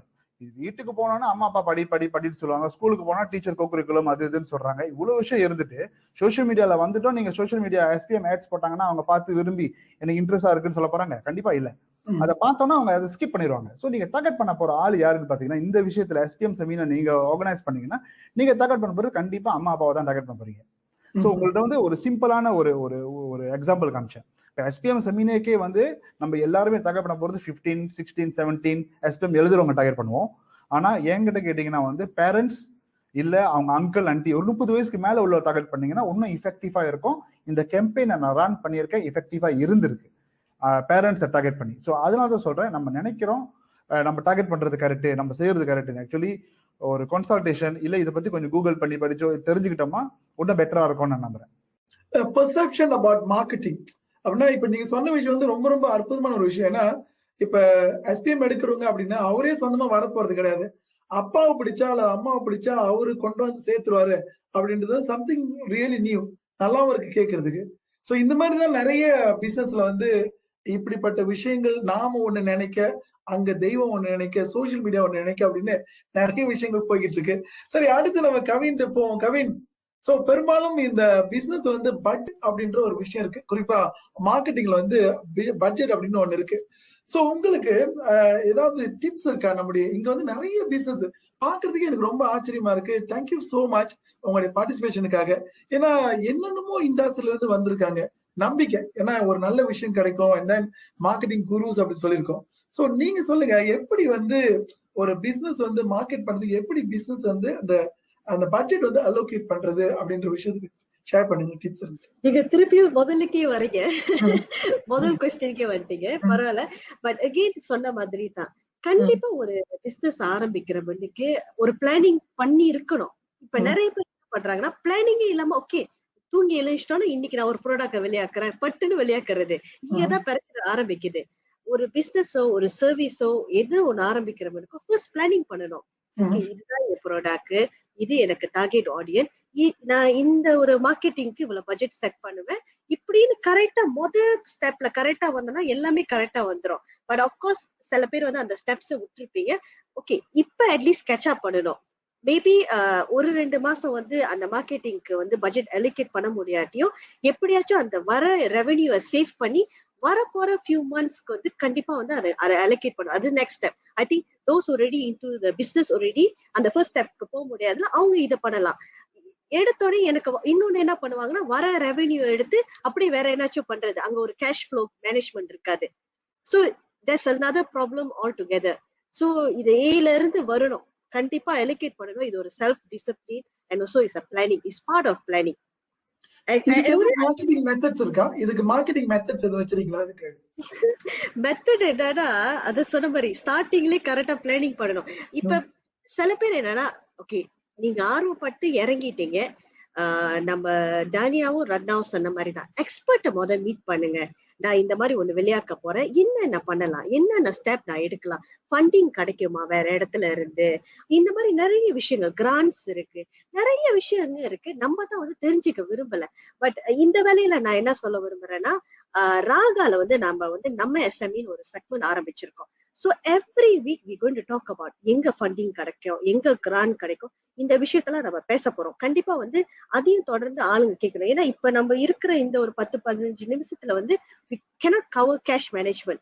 வீட்டுக்கு போனோம்னா அம்மா அப்பா படின்னு சொல்லுவாங்க, ஸ்கூலுக்கு போனா டீச்சர் கோகுரிக்குலம் அது இதுன்னு சொல்றாங்க. இவ்வளவு விஷயம் இருந்துட்டு சோஷியல் மீடியால வந்துட்டோம், நீங்க சோஷியல் மீடியா SPM ஆட்ஸ் போட்டாங்கன்னா அவங்க பார்த்து விரும்பி எனக்கு இன்ட்ரெஸ்டா இருக்குன்னு சொல்ல போறாங்க? கண்டிப்பா இல்ல. அதை பார்த்தோம்னா அவங்க அதை ஸ்கிப் பண்ணிடுவாங்க. ஸோ நீங்க டார்கெட் பண்ண போற ஆள் யாருன்னு பாத்தீங்கன்னா, இந்த விஷயத்துல SPM செமினார் நீங்க ஆர்கனைஸ் பண்ணீங்கன்னா நீங்க டார்கெட் பண்ண போறது கண்டிப்பா அம்மா அப்பாவை தான் டார்கெட் பண்ண போறீங்க. ஸோ உங்கள்ட்ட வந்து ஒரு சிம்பிளான ஒரு எக்ஸாம்பிள் காமிச்சேன். இப்போ SPM செமினாருக்கே வந்து நம்ம எல்லாருமே டார்கெட் பண்ண போறது 15, 16, 17 SPM எழுதுறவங்க டார்கெட் பண்ணுவோம். ஆனா என்கிட்ட கேட்டீங்கன்னா வந்து பேரண்ட்ஸ் இல்ல அவங்க அங்கிள் ஆண்டி ஒரு 30 வயசுக்கு மேல உள்ள டார்கெட் பண்ணீங்கன்னா இன்னும் எஃபெக்டிவா இருக்கும். இந்த கேம்பெயினை நான் ரன் பண்ணியிருக்கேன், எஃபெக்டிவா இருந்திருக்கு பேரண்ட்ஸை டார்கெட் பண்ணி. ஸோ அதனால தான் சொல்றேன், நம்ம நினைக்கிறோம் நம்ம டார்கெட் பண்றது கரெக்ட், நம்ம செய்யறது கரெக்ட். ஆக்சுவலி ஒரு கன்சல்டேஷன் இல்ல இதை பத்தி கொஞ்சம் கூகுள் பண்ணி படிச்சோ தெரிஞ்சுக்கிட்டோமா இன்னும் பெட்டரா இருக்கும்னு நான் நம்புறேன். பெர்செப்ஷன் அபவுட் மார்க்கெட்டிங் அப்படின்னா, இப்ப நீங்க சொன்ன விஷயம் வந்து ரொம்ப ரொம்ப அற்புதமான ஒரு விஷயம். ஏன்னா இப்ப SPM எடுக்கிறவங்க அப்படின்னா அவரே சொந்தமா வரப்போறது கிடையாது. அப்பாவை பிடிச்சா அல்ல அம்மாவை பிடிச்சா அவரு கொண்டு வந்து சேர்த்துருவாரு அப்படின்றது சம்திங் ரியலி நியூ, நல்லாவும் இருக்கு கேட்கறதுக்கு. சோ இந்த மாதிரிதான் நிறைய பிசினஸ்ல வந்து இப்படிப்பட்ட விஷயங்கள் நாம ஒண்ணு நினைக்க, அங்க தெய்வம் ஒண்ணு நினைக்க, சோசியல் மீடியா ஒண்ணு நினைக்க அப்படின்னு நிறைய விஷயங்கள் போய்கிட்டு இருக்கு. சரி, அடுத்து நம்ம கவின் போவோம். கவின், சோ பெரும்பாலும் இந்த பிசினஸ் வந்து பட்ஜெட் அப்படின்ற ஒரு விஷயம் இருக்கு. குறிப்பா மார்க்கெட்டிங்ல வந்து பட்ஜெட் அப்படின்னு ஒண்ணு இருக்கு. சோ உங்களுக்கு ஏதாவது டிப்ஸ் இருக்கா? நம்முடைய இங்க வந்து நிறைய பிசினஸ் பாக்குறதுக்கு எனக்கு ரொம்ப ஆச்சரியமா இருக்கு. தேங்க்யூ சோ மச் உங்களுடைய பார்ட்டிசிபேஷனுக்காக. ஏன்னா என்னென்னமோ இண்டஸ்ட்ரியில இருந்து வந்திருக்காங்க. நம்பிக்கை, ஏன்னா ஒரு நல்ல விஷயம் கிடைக்கும். அண்ட் தென் மார்க்கெட்டிங் குருஸ் அப்படின்னு சொல்லியிருக்கோம். சோ நீங்க சொல்லுங்க, எப்படி வந்து ஒரு பிசினஸ் வந்து மார்க்கெட் பண்றதுக்கு எப்படி பிசினஸ் வந்து அந்த பட்ஜெட் வந்து அலோகேட் பண்றது அப்படின்ற விஷயத்துக்கு ஷேர் பண்ணுங்க, டிப்ஸ் இருக்கு. நீங்க திருப்பியும் முதலுக்கே வரீங்க, முதல் கொஸ்டினுக்கே வந்துட்டீங்க, பரவாயில்ல. பட் அகெயின் சொன்ன மாதிரி தான், கண்டிப்பா ஒரு பிசினஸ் ஆரம்பிக்கிறவனுக்கு ஒரு பிளானிங் பண்ணி இருக்கணும். இப்ப நிறைய பேர் என்ன பண்றாங்கன்னா, பிளானிங்கே இல்லாம ஓகே தூங்கி எழுதிட்டோம்னா இன்னைக்கு நான் ஒரு ப்ராடக்ட வெளியாக்குறேன் பட்டுன்னு வெளியாக்குறது, இங்கதான் பிரச்சனை ஆரம்பிக்குது. ஒரு பிசினஸோ ஒரு சர்வீஸோ எது ஒண்ணு ஆரம்பிக்கிறவனுக்கு ஃபர்ஸ்ட் பிளானிங் பண்ணணும். இதுதான் என் ப்ராடக்ட், இது எனக்கு டார்கெட் ஆடியன்ஸ், நான் இந்த ஒரு மார்க்கெட்டிங்க்கு இவ்வளவு பட்ஜெட் செட் பண்ணுவேன் இப்படின்னு கரெக்டா முதல் ஸ்டெப்ல கரெக்டா வந்தோம்னா எல்லாமே கரெக்டா வந்துடும். பட் ஆஃப்கோர்ஸ் சில பேர் வந்து அந்த ஸ்டெப்ஸை விட்டுருப்பீங்க. ஓகே, இப்ப அட்லீஸ்ட் கேட்ச் அப் பண்ணணும். மேபி ஒரு 2 மாசம் வந்து அந்த மார்க்கெட்டிங்க்கு வந்து பட்ஜெட் அலோகேட் பண்ண முடியாட்டியும் எப்படியாச்சும் அந்த வர ரெவென்யூவை சேவ் பண்ணி வரப்போற ஃபியூ மந்த்ஸ்க்கு வந்து கண்டிப்பா வந்து அதை அலோகேட் பண்ணும். அது next step. I think those already into the business already அந்த ஃபர்ஸ்ட் ஸ்டெப்க்கு போக முடியாதுல, அவங்க இதை பண்ணலாம். எடுத்தோடனே எனக்கு இன்னொன்னு என்ன பண்ணுவாங்கன்னா, வர ரெவென்யூ எடுத்து அப்படி வேற என்னாச்சும் பண்றது. அங்க ஒரு கேஷ் ஃப்ளோ மேனேஜ்மெண்ட் இருக்காது. So there's another problem altogether. So இது ஏல இருந்து வரணும், கண்டிப்பா அலோகேட் பண்ணணும். இது ஒரு self discipline and also is a planning, is part of planning. Marketing methods இருக்கா? இதுக்கு மார்க்கெட்டிங் மெத்தட்ஸ் எதுவும் வச்சிருக்கீங்களா? இதுக்கு மெத்தட் என்னன்னா, அது சொன்ன மாதிரி ஸ்டார்டிங்லயே கரெக்டா பிளானிங் பண்ணணும். இப்ப சில பேர் என்னன்னா, ஓகே நீங்க ஆர்வப்பட்டு இறங்கிட்டீங்க, நம்ம தானியாவும் ரத்னாவும் சொன்ன மாதிரிதான் எக்ஸ்பர்ட்டை மீட் பண்ணுங்க. நான் இந்த மாதிரி ஒண்ணு வெளியாக்க போறேன், என்னென்ன பண்ணலாம், என்னென்ன ஸ்டெப் நான் எடுக்கலாம், ஃபண்டிங் கிடைக்குமா வேற இடத்துல இருந்து, இந்த மாதிரி நிறைய விஷயங்கள், கிராண்ட்ஸ் இருக்கு, நிறைய விஷயங்கள் இருக்கு. நம்ம தான் வந்து தெரிஞ்சுக்க விரும்பல. பட் இந்த வேலையில நான் என்ன சொல்ல விரும்புறேன்னா, ராகால வந்து நம்ம எஸ்எம்இன்னு ஒரு செக்மெண்ட் ஆரம்பிச்சிருக்கோம். So every week we going to talk about எங்க ஃபண்டிங் கிடைக்கும், எங்க கிராண்ட் கிடைக்கும், இந்த விஷயத்தெல்லாம் நம்ம பேச போறோம். கண்டிப்பா வந்து அதையும் தொடர்ந்து ஆளுங்க கேட்கணும். ஏன்னா இப்ப நம்ம இருக்கிற இந்த ஒரு 10-15 நிமிஷத்துல வந்து we cannot cover cash management.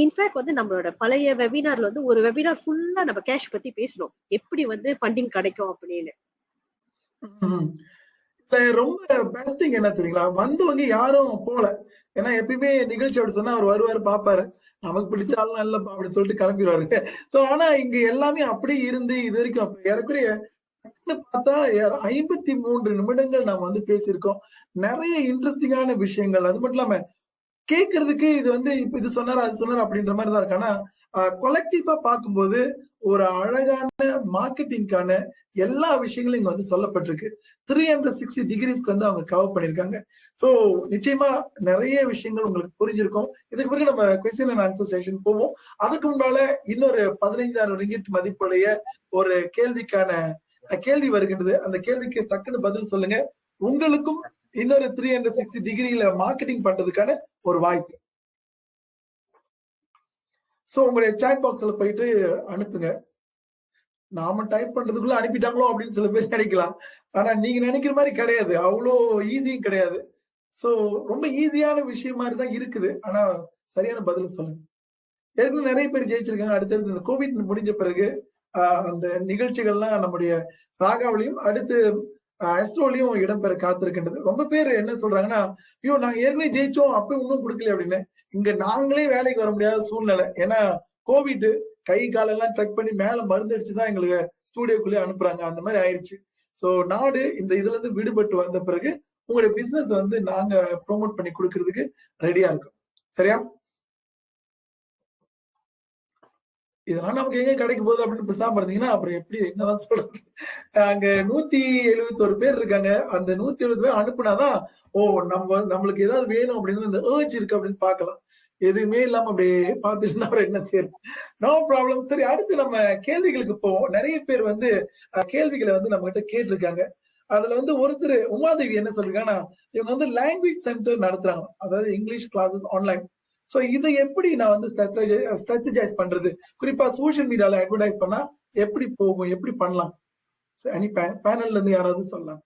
In fact வந்து நம்மளோட பழைய வெபினார்ல வந்து ஒரு வெபினார் ஃபுல்லா நம்ம கேஷ் பத்தி பேசணும், எப்படி வந்து ஃபண்டிங் கிடைக்கும் அப்படின்னு. ரொம்ப பெஸ்ட் திங் என்ன தெரியுங்களா, வந்தவங்க யாரும் போல. ஏன்னா எப்பயுமே நிகழ்ச்சி அப்படி சொன்னா அவர் வருவாரு, பாப்பாரு, நமக்கு பிடிச்சாலும் இல்லப்பா அப்படின்னு சொல்லிட்டு கிளம்பிடுவாரு. சோ ஆனா இங்க எல்லாமே அப்படியே இருந்து இது வரைக்கும் ஏறக்குறைய பார்த்தா 53 நிமிடங்கள் நாம வந்து பேசியிருக்கோம். நிறைய இன்ட்ரெஸ்டிங்கான விஷயங்கள். அது மட்டும் இல்லாம கேட்கறதுக்கு இது வந்து இப்ப இது சொன்னாரு அது சொன்னாரு அப்படின்ற மாதிரி தான் இருக்கு. ஆனா கொலெக்டிவா பார்க்கும்போது ஒரு அழகான மார்க்கெட்டிங்கான எல்லா விஷயங்களும் இங்க வந்து சொல்லப்பட்டிருக்கு. 360 டிகிரிஸ்க்கு வந்து அவங்க கவர் பண்ணிருக்காங்க. சோ நிச்சயமா நிறைய விஷயங்கள் உங்களுக்கு புரிஞ்சிருக்கும். இதுக்கு பிறகு நம்ம கொஸ்டின் அண்ட் ஆன்சர் செஷன் போவோம். அதுக்கு முன்னால இன்னொரு 15,000 ரிங்கிட் மதிப்புடைய ஒரு கேள்வி வருகின்றது. அந்த கேள்விக்கு டக்குன்னு பதில் சொல்லுங்க. உங்களுக்கும் இன்னொரு 360 டிகிரியில மார்க்கெட்டிங் பண்றதுக்கான ஒரு வாய்ப்பு. சோ உங்களுடைய சாட் பாக்ஸ்ல போயிட்டு அனுப்புங்க. நாம டைப் பண்றதுக்குள்ள அனுப்பிட்டாங்களோ அப்படின்னு சில பேர் நினைக்கலாம். ஆனா நீங்க நினைக்கிற மாதிரி கிடையாது, அவ்வளோ ஈஸியும் கிடையாது. சோ ரொம்ப ஈஸியான விஷயம் மாதிரி தான் இருக்குது. ஆனா சரியான பதில் சொல்லுங்க. ஏற்கனவே நிறைய பேர் ஜெயிச்சிருக்காங்க. அடுத்தடுத்து இந்த கோவிட் முடிஞ்ச பிறகு அந்த நிகழ்ச்சிகள்லாம் நம்முடைய ராகாவிலையும் அடுத்து ஆஸ்ட்ரோலையும் இடம்பெற காத்திருக்கின்றது. ரொம்ப பேர் என்ன சொல்றாங்கன்னா, ஐயோ நாங்க ஏற்கனவே ஜெயிச்சோம், அப்ப இன்னும் கொடுக்கல அப்படின்னு. இங்க நாங்களே வேலைக்கு வர முடியாத சூழ்நிலை. ஏன்னா கோவிட் கை காலெல்லாம் செக் பண்ணி மேல மருந்து அடிச்சுதான் எங்களுக்கு ஸ்டூடியோக்குள்ளே அனுப்புறாங்க. அந்த மாதிரி ஆயிடுச்சு. சோ நாடு இந்த இதுல இருந்து விடுபட்டு வந்த பிறகு உங்களுடைய பிசினஸ் வந்து நாங்க ப்ரோமோட் பண்ணி கொடுக்கறதுக்கு ரெடியா இருக்கோம். சரியா? இதெல்லாம் நமக்கு எங்க கிடைக்க போகுது அப்படின்னு பேசாம இருந்தீங்கன்னா அப்புறம் எப்படி என்னதான் சொல்றது. அங்க 171 பேர் இருக்காங்க. அந்த 170 பேர் அனுப்புனாதான் நம்மளுக்கு ஏதாவது வேணும் அப்படின்னு இந்த ஏர்ஜ் இருக்கு அப்படின்னு பாக்கலாம். எதுவுமே இல்லாம அப்படியே பார்த்துட்டு இருந்தா அப்புறம் என்ன செய்யணும். No problem. சரி, அடுத்து நம்ம கேள்விகளுக்கு போவோம். நிறைய பேர் வந்து கேள்விகளை வந்து நம்ம கிட்ட கேட்டிருக்காங்க. அதுல வந்து ஒருத்தர் உமாதேவி என்ன சொல்றாங்கன்னா, இவங்க வந்து லாங்குவேஜ் சென்டர் நடத்துறாங்க, அதாவது இங்கிலீஷ் கிளாஸஸ் ஆன்லைன். சோ இதை எப்படி நான் வந்து ஸ்ட்ராட்டஜைஸ் பண்றது, குறிப்பா சோசியல் மீடியால அட்வர்டைஸ் பண்ணா எப்படி போகும், எப்படி பண்ணலாம்? பேனல்ல இருந்து யாராவது சொல்லலாம்?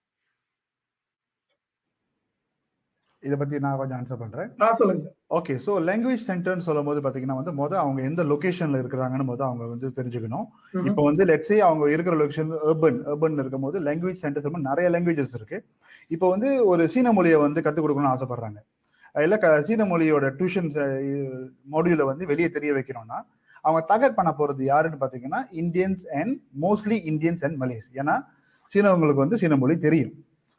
இதை பத்தி நான் கொஞ்சம் ஆன்சர் பண்றேன். சொல்லுங்க. ஓகே, ஸோ லாங்குவேஜ் சென்டர்னு சொல்லும் போது பாத்தீங்கன்னா வந்து அவங்க எந்த லொகேஷன்ல இருக்கிறாங்கன்னு அவங்க வந்து தெரிஞ்சுக்கணும். இப்போ வந்து லெட்ஸே அவங்க இருக்கிற லொகேஷன் அர்பன் இருக்கும் போது லாங்குவேஜ் சென்டர்ஸ் நிறைய லாங்குவேஜஸ் இருக்கு. இப்போ வந்து ஒரு சீன மொழியை வந்து கற்றுக் கொடுக்கணும்னு ஆசைப்படுறாங்க, இல்ல சீன மொழியோட டியூஷன் மாடியூலை வந்து வெளியே தெரிய வைக்கணும்னா அவங்க டார்கெட் பண்ண போறது யாருன்னு பாத்தீங்கன்னா Indians and mostly Indians and Malays. ஏன்னா சீனவங்களுக்கு வந்து சீன மொழி தெரியும்.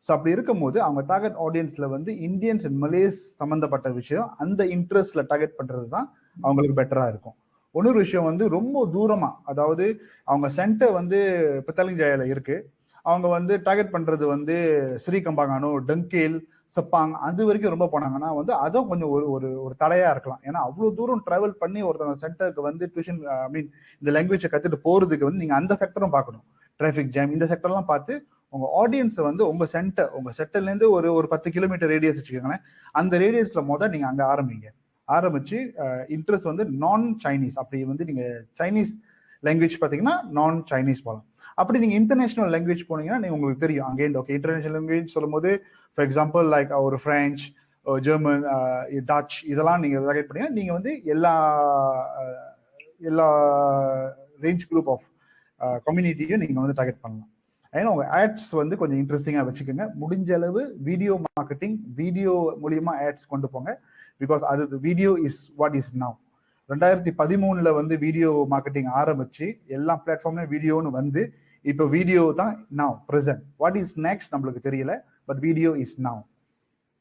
ஸோ அப்படி இருக்கும்போது அவங்க டார்கெட் ஆடியன்ஸ்ல வந்து இந்தியன்ஸ் அண்ட் மலேஸ் சம்பந்தப்பட்ட விஷயம், அந்த இன்ட்ரெஸ்ட்ல டார்கெட் பண்றது தான் அவங்களுக்கு பெட்டரா இருக்கும். இன்னொரு விஷயம் வந்து ரொம்ப தூரமா, அதாவது அவங்க சென்டர் வந்து பித்தலஞ்சாயில இருக்கு, அவங்க வந்து டார்கெட் பண்றது வந்து ஸ்ரீகம்பாங்கானோ டங்கேல் சப்பாங் அது வரைக்கும் ரொம்ப போனாங்கன்னா வந்து அதுவும் கொஞ்சம் ஒரு தடையா இருக்கலாம். ஏன்னா அவ்வளவு தூரம் டிராவல் பண்ணி ஒருத்தவங்க சென்டருக்கு வந்து டியூஷன் இந்த லாங்குவேஜை கத்துட்டு போறதுக்கு வந்து நீங்க அந்த செக்டரும் பார்க்கணும். டிராபிக் ஜாம் இந்த செக்டர்லாம் பார்த்து உங்க ஆடியன்ஸை வந்து உங்க சென்டர்ல இருந்து ஒரு 10 கிலோமீட்டர் ரேடியஸ் வச்சுக்கோங்களேன். அந்த ரேடியஸ்ல நீங்க அங்க ஆரம்பிச்சு இன்ட்ரெஸ்ட் வந்து நான் சைனீஸ், அப்படி வந்து நீங்க சைனீஸ் லாங்குவேஜ் பார்த்தீங்கன்னா நான் சைனீஸ் போகலாம். அப்படி நீங்க இன்டர்நேஷனல் லாங்குவேஜ் போனீங்கன்னா நீங்க உங்களுக்கு தெரியும் அங்கேருந்து ஓகே இன்டர்நேஷனல் லாங்குவேஜ் சொல்லும் போது ஃபார் எக்ஸாம்பிள் லைக் ஒரு பிரெஞ்ச் ஜெர்மன் டச் இதெல்லாம் நீங்க டார்கெட் பண்ணீங்கன்னா நீங்க வந்து எல்லா ரேஞ்ச் குரூப் ஆஃப் கம்யூனிட்டியும் நீங்க வந்து டார்கெட் பண்ணலாம். ஏன்னா உங்க ஆட்ஸ் வந்து கொஞ்சம் இன்ட்ரெஸ்டிங்கா வச்சுக்கோங்க. முடிஞ்ச அளவு வீடியோ மார்க்கெட்டிங் வீடியோ மூலியமா ஆட்ஸ் கொண்டு போங்க. பிகாஸ் அது video is what is now. 2013 வந்து வீடியோ மார்க்கெட்டிங் ஆரம்பிச்சு எல்லா பிளாட்ஃபார்ம்லயும் வீடியோன்னு வந்து இப்போ வீடியோ தான் now present. What is next நம்மளுக்கு தெரியல, பட் வீடியோ இஸ் நவ்.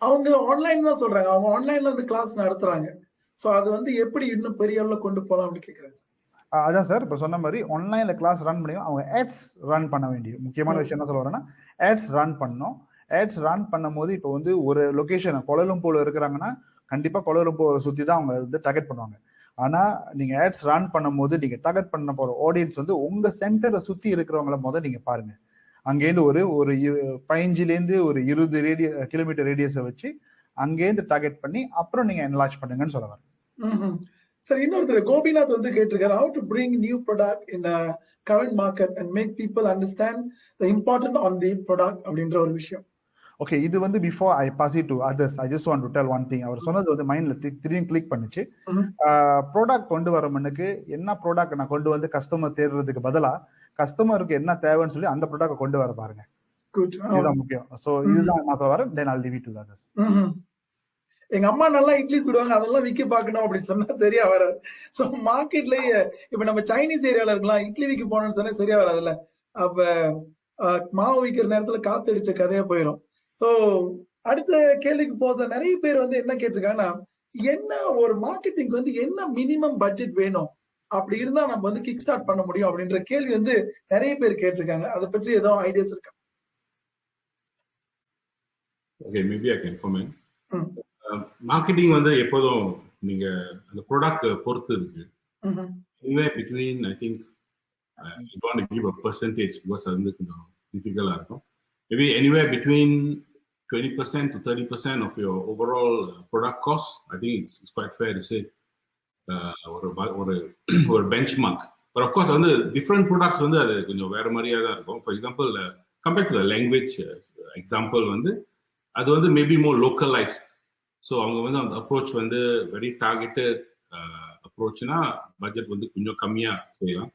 அவங்க ஆன்லைன் தான் சொல்றாங்க, அவங்க ஆன்லைன்ல வந்து கிளாஸ் நடத்துறாங்க. சோ அது வந்து எப்படி இன்னும் பெரிய அளவுல கொண்டு போலாம் அப்படின்னு கேக்குறாங்க. அதான் சார் இப்போ சொன்ன மாதிரி ஆன்லைன்ல கிளாஸ் ரன் பண்ணி அவங்க ஆட்ஸ் ரன் பண்ண வேண்டிய முக்கியமான விஷயம் என்ன சொல்ல வரேன்னா ஆட்ஸ் ரன் பண்ணணும். ஆட்ஸ் ரன் பண்ணும் போது இப்போ வந்து ஒரு லொகேஷன் கோலாலம்பூர்ல இருக்கிறாங்கன்னா கண்டிப்பா கோலாலம்பூர் சுத்தி தான் அவங்க வந்து டார்கெட் பண்ணுவாங்க. ஆனா நீங்க ஆட்ஸ் ரன் பண்ணும் போது நீங்க டார்கெட் பண்ண போற ஆடியன்ஸ் வந்து உங்க சென்டரை சுத்தி இருக்கிறவங்கள முதல் நீங்க பாருங்க. அங்கேருந்து ஒரு 15லேருந்து ஒரு 20 கிலோமீட்டர் ரேடியஸை வச்சு அங்கேருந்து டார்கெட் பண்ணி அப்புறம் நீங்க என்லார்ஜ் பண்ணுங்கன்னு சொல்ல வரேன். சார் இன்னொருத்தர் கோபிநாத் வந்து கேட்டிருக்காரு, how to bring new product in the current market and make people understand the important on the product அப்படின்ற ஒரு விஷயம். ஓகே, இது வந்து before I pass it to others I just want to tell one thing. அவர் சொன்னது வந்து மைண்ட்ல திடீர்னு கிளிக் பண்ணுச்சு. ப்ராடக்ட் கொண்டு வர முன்னுக்கு என்ன ப்ராடக்ட் நான் கொண்டு வந்து கஸ்டமர் தேடுறதுக்கு பதிலா கஸ்டமருக்கு என்ன தேவைன்னு சொல்லி அந்த ப்ராடக்ட் கொண்டு வர பாருங்க. இதுதான் முக்கியம். ஸோ இதுதான் நான் வரேன். தென் I'll leave it to others. எங்க அம்மா நல்லா இட்லி சுடுவாங்க, அதெல்லாம் விக்கி பார்க்கணும் அப்படின்னு சொன்னா சரியா வராது. சோ மார்க்கெட்லயே இப்ப நம்ம சைனீஸ் ஏரியால இருக்கலாம், இட்லி விக்கி போனோம்னு சொன்னா சரியா வராதுல்ல. அப்ப மாவு விக்கிற நேரத்துல காத்தடிச்ச கதையா போயிடும். சோ அடுத்த கேள்விக்கு போக நிறைய பேர் வந்து என்ன கேட்டிருக்காங்கன்னா, என்ன ஒரு மார்க்கெட்டிங் வந்து என்ன மினிமம் பட்ஜெட் வேணும், அப்படி இருந்தா நம்ம வந்து கிக் ஸ்டார்ட் பண்ண முடியும் அப்படின்ற கேள்வி வந்து நிறைய பேர் கேட்டிருக்காங்க. அதை பற்றி ஏதோ ஐடியாஸ் இருக்கா? Okay, maybe I can comment. Marketing வந்து எப்போதும் நீங்க அந்த ப்ராடக்ட் பொறுத்து இருக்கு. anywhere between I think you want to give a percentage because அது வந்து கொஞ்சம் டிஃபிகல்ட்டா இருக்கும். Maybe anywhere between 20% to 30% of your overall product cost. I think it's quite fair to say ஒரு benchmark. But of course வந்து different products வந்து அது கொஞ்சம் வேற மாதிரியா தான் இருக்கும். For example, compared to the language example வந்து அது வந்து maybe more localized. ஸோ அவங்க வந்து அந்த அப்ரோச் வந்து வெரி டார்கெட்டட் அப்ரோச்னா பட்ஜெட் வந்து கொஞ்சம் கம்மியாக செய்யலாம்.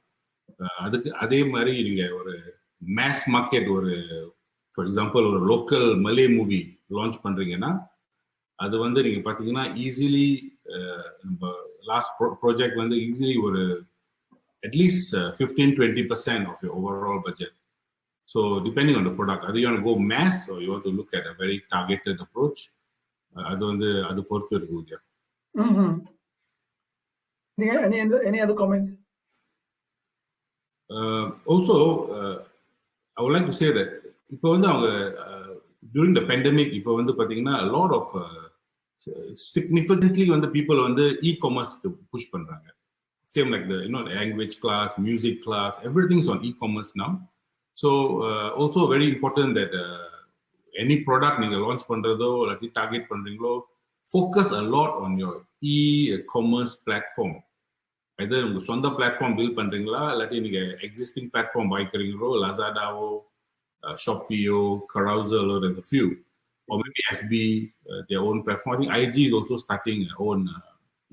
அதுக்கு அதே மாதிரி நீங்கள் ஒரு மேஸ் மார்க்கெட் ஒரு ஃபார் எக்ஸாம்பிள் ஒரு லோக்கல் மலே மூவி லான்ச் பண்ணுறீங்கன்னா அது வந்து நீங்கள் பார்த்தீங்கன்னா ஈஸிலி நம்ம லாஸ்ட் ப்ராஜெக்ட் வந்து ஈஸிலி ஒரு at least 15-20% of your overall budget. So depending on the product, அது you want go mass or you want to look at a very targeted approach. அது வந்து அது பொறுத்து இருக்கு. Any other comment? Also, I would like to say that இப்போ வந்து அவங்க during the pandemic இப்போ வந்து பாத்தீங்கன்னா a lot of significantly வந்து people வந்து e-commerce புஷ் பண்றாங்க. Same like the language class, music class, everything's on e-commerce now. So also very important that any product நீங்க லான்ச் பண்றதோ இல்லாட்டி டார்கெட் பண்றீங்களோ focus a lot on your e-commerce platform. either உங்க சொந்த platform build பண்றீங்களா இல்லாட்டி நீங்க எக்ஸிஸ்டிங் பிளாட்ஃபார்ம் வாங்கிக்கிறீங்களோ, லசாடாவோ, ஷாப்பியோ, Carousell or a few, or maybe FB, their own platform. I think IG is also starting their own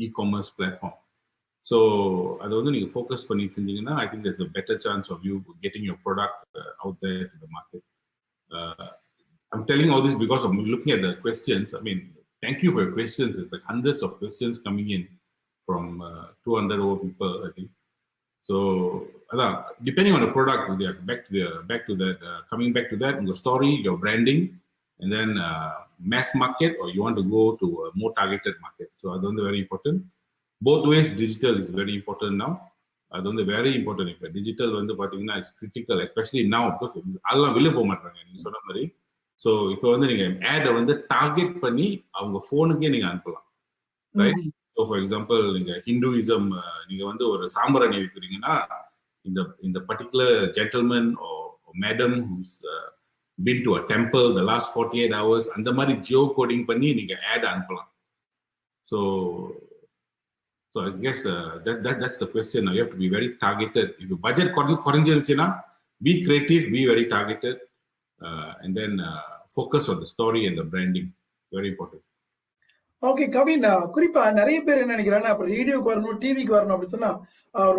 e-commerce platform. So அது வந்து நீங்க ஃபோக்கஸ் பண்ணி செஞ்சீங்கன்னா I think there's a better chance of you getting your product out there to the market. I'm telling all this because I'm looking at the questions. I mean, thank you for your questions. There's like hundreds of questions coming in from 200 over people, I think. So, depending on the product, we are back to that. Coming back to that, your story, your branding, and then mass market, or you want to go to a more targeted market. So, that's very important. Both ways, digital is very important now. That's very important. If digital is critical, especially now because all வெளிய போக மாட்டாங்க நீங்க சொன்ன மாதிரி. So இப்போ வந்து நீங்க ஆடை வந்து டார்கெட் பண்ணி அவங்க போனுக்கே நீங்க அனுப்பலாம், ரைட்? ஸோ ஃபார் எக்ஸாம்பிள் நீங்க ஹிந்துயிசம் நீங்க வந்து ஒரு சாம்பிராணி விற்கிறீங்கன்னா இந்த particular gentleman madam whose been to a temple the last 48 hours அந்த மாதிரி ஜியோ கோடிங் பண்ணி நீங்க ஆட் அனுப்பலாம். So I guess that's the question. Now you have to be very targeted. If your budget குறைஞ்சிருச்சுன்னா be creative, be very targeted, and then focus on the story and the branding. Very important. Okay Kavin, குறிப்பா நிறைய பேர் என்ன நினைக்கிறாங்கன்னா, அப்ப ரேடியோக்கு வரணும், டிவிக்கு வரணும் அப்படின்னு சொன்னா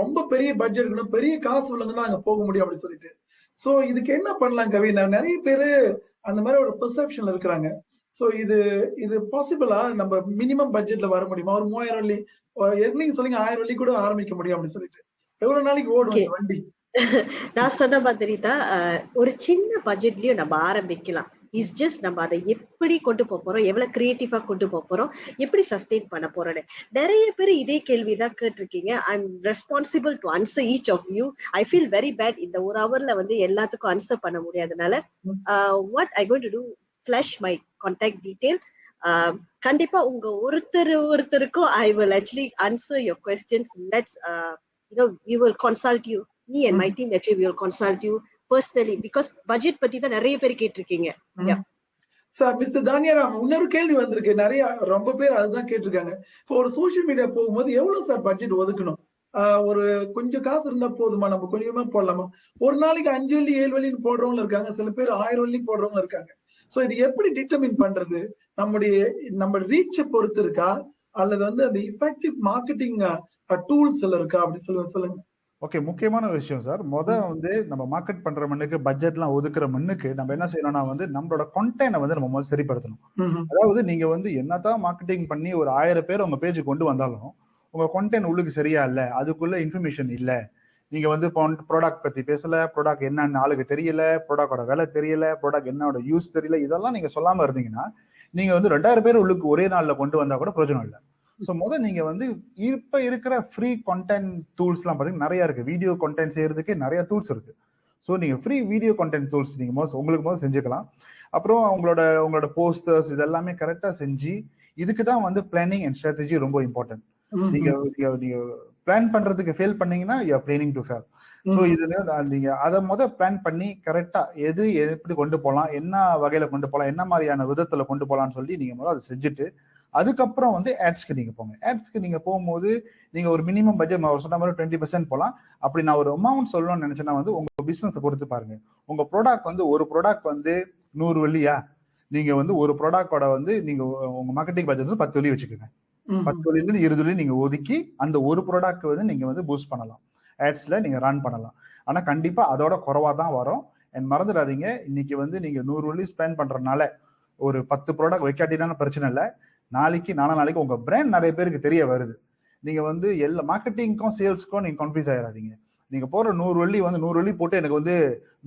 ரொம்ப பெரிய பட்ஜெட் இருக்கணும், பெரிய காசு உள்ளவங்க தான் அங்க போக முடியும் அப்படின்னு சொல்லிட்டு. சோ இதுக்கு என்ன பண்ணலாம் கவின்? நிறைய பேரு அந்த மாதிரி ஒரு பெர்செப்ஷன்ல இருக்கிறாங்க. சோ இது பாசிபிளா? நம்ம மினிமம் பட்ஜெட்ல வர முடியுமா? ஒரு 3000 வெள்ளி, நீங்க சொல்லுங்க 1000 வெள்ளி கூட ஆரம்பிக்க முடியும் அப்படின்னு சொல்லிட்டு. எவ்வளவு நாளைக்கு ஓடும் இந்த வண்டி? நான் சொன்ன மாதிரி தான் ஒரு சின்ன பட்ஜெட்லயும் நம்ம ஆரம்பிக்கலாம். இஸ் ஜஸ்ட் நம்ம அதை எப்படி கொண்டு போறோம், எவ்வளவு கிரியேட்டிவா கொண்டு போறோம், எப்படி சஸ்டெயின் பண்ண போறோம்னு. நிறைய பேர் இதே கேள்விதான் கேட்டிருக்கீங்க. I am responsible to answer each of you. I feel very bad. இந்த ஒரு ஹவர்ல வந்து எல்லாத்துக்கும் ஆன்சர் பண்ண முடியாதனால what I going to do, flash my contact detail. கண்டிப்பா உங்க ஒருத்தருக்கும் I will actually answer your questions. Let's we will consult you. Me and my team actually will consult you personally because budget பத்தி தான் நிறைய பேர் கேட்டிருக்கீங்க. Sir mister தானியாராம், இன்னொரு கேள்வி வந்திருக்கு. நிறைய ரொம்ப பேர் அதுதான் கேட்டிருக்காங்க. இப்போ ஒரு சோசியல் மீடியா போகும்போது எவ்வளவு சார் பட்ஜெட் ஒதுக்கணும்? ஒரு கொஞ்சம் காசு இருந்தா போதுமா? நம்ம கொஞ்சமா போடலாமா? ஒரு நாளைக்கு 5 வெள்ளி 7 வெள்ளின்னு போடுறவங்க இருக்காங்க, சில பேர் 1000 வெள்ளி போடுறவங்க இருக்காங்க. சோ இது எப்படி டிட்டர்மின் பண்றது? நம்ம ரீச்சை பொறுத்து இருக்கா, அல்லது வந்து அந்த எஃபெக்டிவ் மார்க்கெட்டிங் டூல்ஸ் எல்லாம் இருக்கா அப்படின்னு சொல்லுங்க. ஓகே, முக்கியமான விஷயம் சார். வந்து நம்ம மார்க்கெட் பண்ற மண்ணுக்கு பட்ஜெட்லாம் ஒதுக்குற மண்ணுக்கு நம்ம என்ன செய்யணும்னா வந்து நம்மளோட கண்டென்ட்டை வந்து நம்ம முதல்ல சரிப்படுத்தணும். அதாவது நீங்க வந்து என்னதான் மார்க்கெட்டிங் பண்ணி ஒரு 1000 பேர் உங்க பேஜுக்கு கொண்டு வந்தாலும் உங்க கண்டென்ட் உள்ளுக்கு சரியா இல்ல, அதுக்குள்ள இன்ஃபர்மேஷன் இல்ல, நீங்க வந்து ப்ராடக்ட் பத்தி பேசல, ப்ராடக்ட் என்னன்னு ஆளுக்கு தெரியல, ப்ராடக்டோட விலை தெரியல, ப்ராடக்ட் என்னோட யூஸ் தெரியல, இதெல்லாம் நீங்க சொல்லாம இருந்தீங்கன்னா நீங்க வந்து 2000 பேர் உள்ளுக்கு ஒரே நாள்ல கொண்டு வந்தா கூட பிரயோஜனம் இல்லை. ஸோ நீங்க வந்து இப்ப இருக்கிற ஃப்ரீ கண்டென்ட் டூல்ஸ் எல்லாம் பாத்தீங்கன்னா நிறைய இருக்கு. வீடியோ கண்டென்ட் செய்யறதுக்கு நிறைய டூல்ஸ் இருக்கு. ஸோ நீங்க ஃப்ரீ வீடியோ கண்டென்ட் டூல்ஸ் நீங்க உங்களுக்கு செஞ்சுக்கலாம். அப்புறம் உங்களோட போஸ்டர்ஸ் இதெல்லாமே கரெக்டா செஞ்சு, இதுக்கு தான் வந்து பிளானிங் அண்ட் ஸ்ட்ராட்டஜி ரொம்ப இம்பார்ட்டன்ட். நீங்க பிளான் பண்றதுக்கு ஃபெயில் பண்ணீங்கன்னா you are planning to fail. So இதுல நீங்க அதை பிளான் பண்ணி கரெக்டா எப்படி கொண்டு போகலாம், என்ன வகையில கொண்டு போகலாம், என்ன மாதிரியான விதத்துல கொண்டு போகலாம்னு சொல்லி நீங்க அதை செஞ்சுட்டு அதுக்கப்புறம் வந்து ஆட்ஸ்க்கு நீங்க போங்க. ஆட்ஸ்க்கு நீங்க போகும்போது நீங்க ஒரு மினிமம் பட்ஜெட் சொன்ன மாதிரி 20% போகலாம். அப்படி நான் ஒரு அமௌண்ட் சொல்லணும்னு நினைச்சேன்னா வந்து உங்க பிசினஸ் பொறுத்து பாருங்க. உங்க ப்ராடக்ட் வந்து ஒரு ப்ராடக்ட் வந்து 100 வெள்ளியா, நீங்க வந்து ஒரு ப்ராடக்டோட வந்து நீங்க உங்க மார்க்கெட்டிங் பட்ஜெட் வந்து 10 வெள்ளி வச்சுக்கோங்க. 10 வெள்ளியிலிருந்து 20 வெள்ளி நீங்க ஒதுக்கி அந்த ஒரு ப்ராடக்ட் வந்து நீங்க வந்து பூஸ்ட் பண்ணலாம், ஆட்ஸ்ல நீங்க ரன் பண்ணலாம். ஆனா கண்டிப்பா அதோட குறைவா தான் வரும். அண்ட் மறந்துடாதீங்க, இன்னைக்கு வந்து நீங்க 100 வெள்ளி ஸ்பெண்ட் பண்றதுனால ஒரு 10 ப்ராடக்ட் வைக்காட்டினாலும் பிரச்சனை இல்லை. நாளைக்கு உங்க பிராண்ட் நிறைய பேருக்கு தெரிய வருது. நீங்க வந்து எல்லா மார்க்கெட்டிங்க்கும் சேல்ஸ்க்கும் நீங்க கன்ஃபியூஸ் ஆயிடாதீங்க. நீங்க போற 100 வெள்ளி வந்து 100 வெள்ளி போட்டு எனக்கு வந்து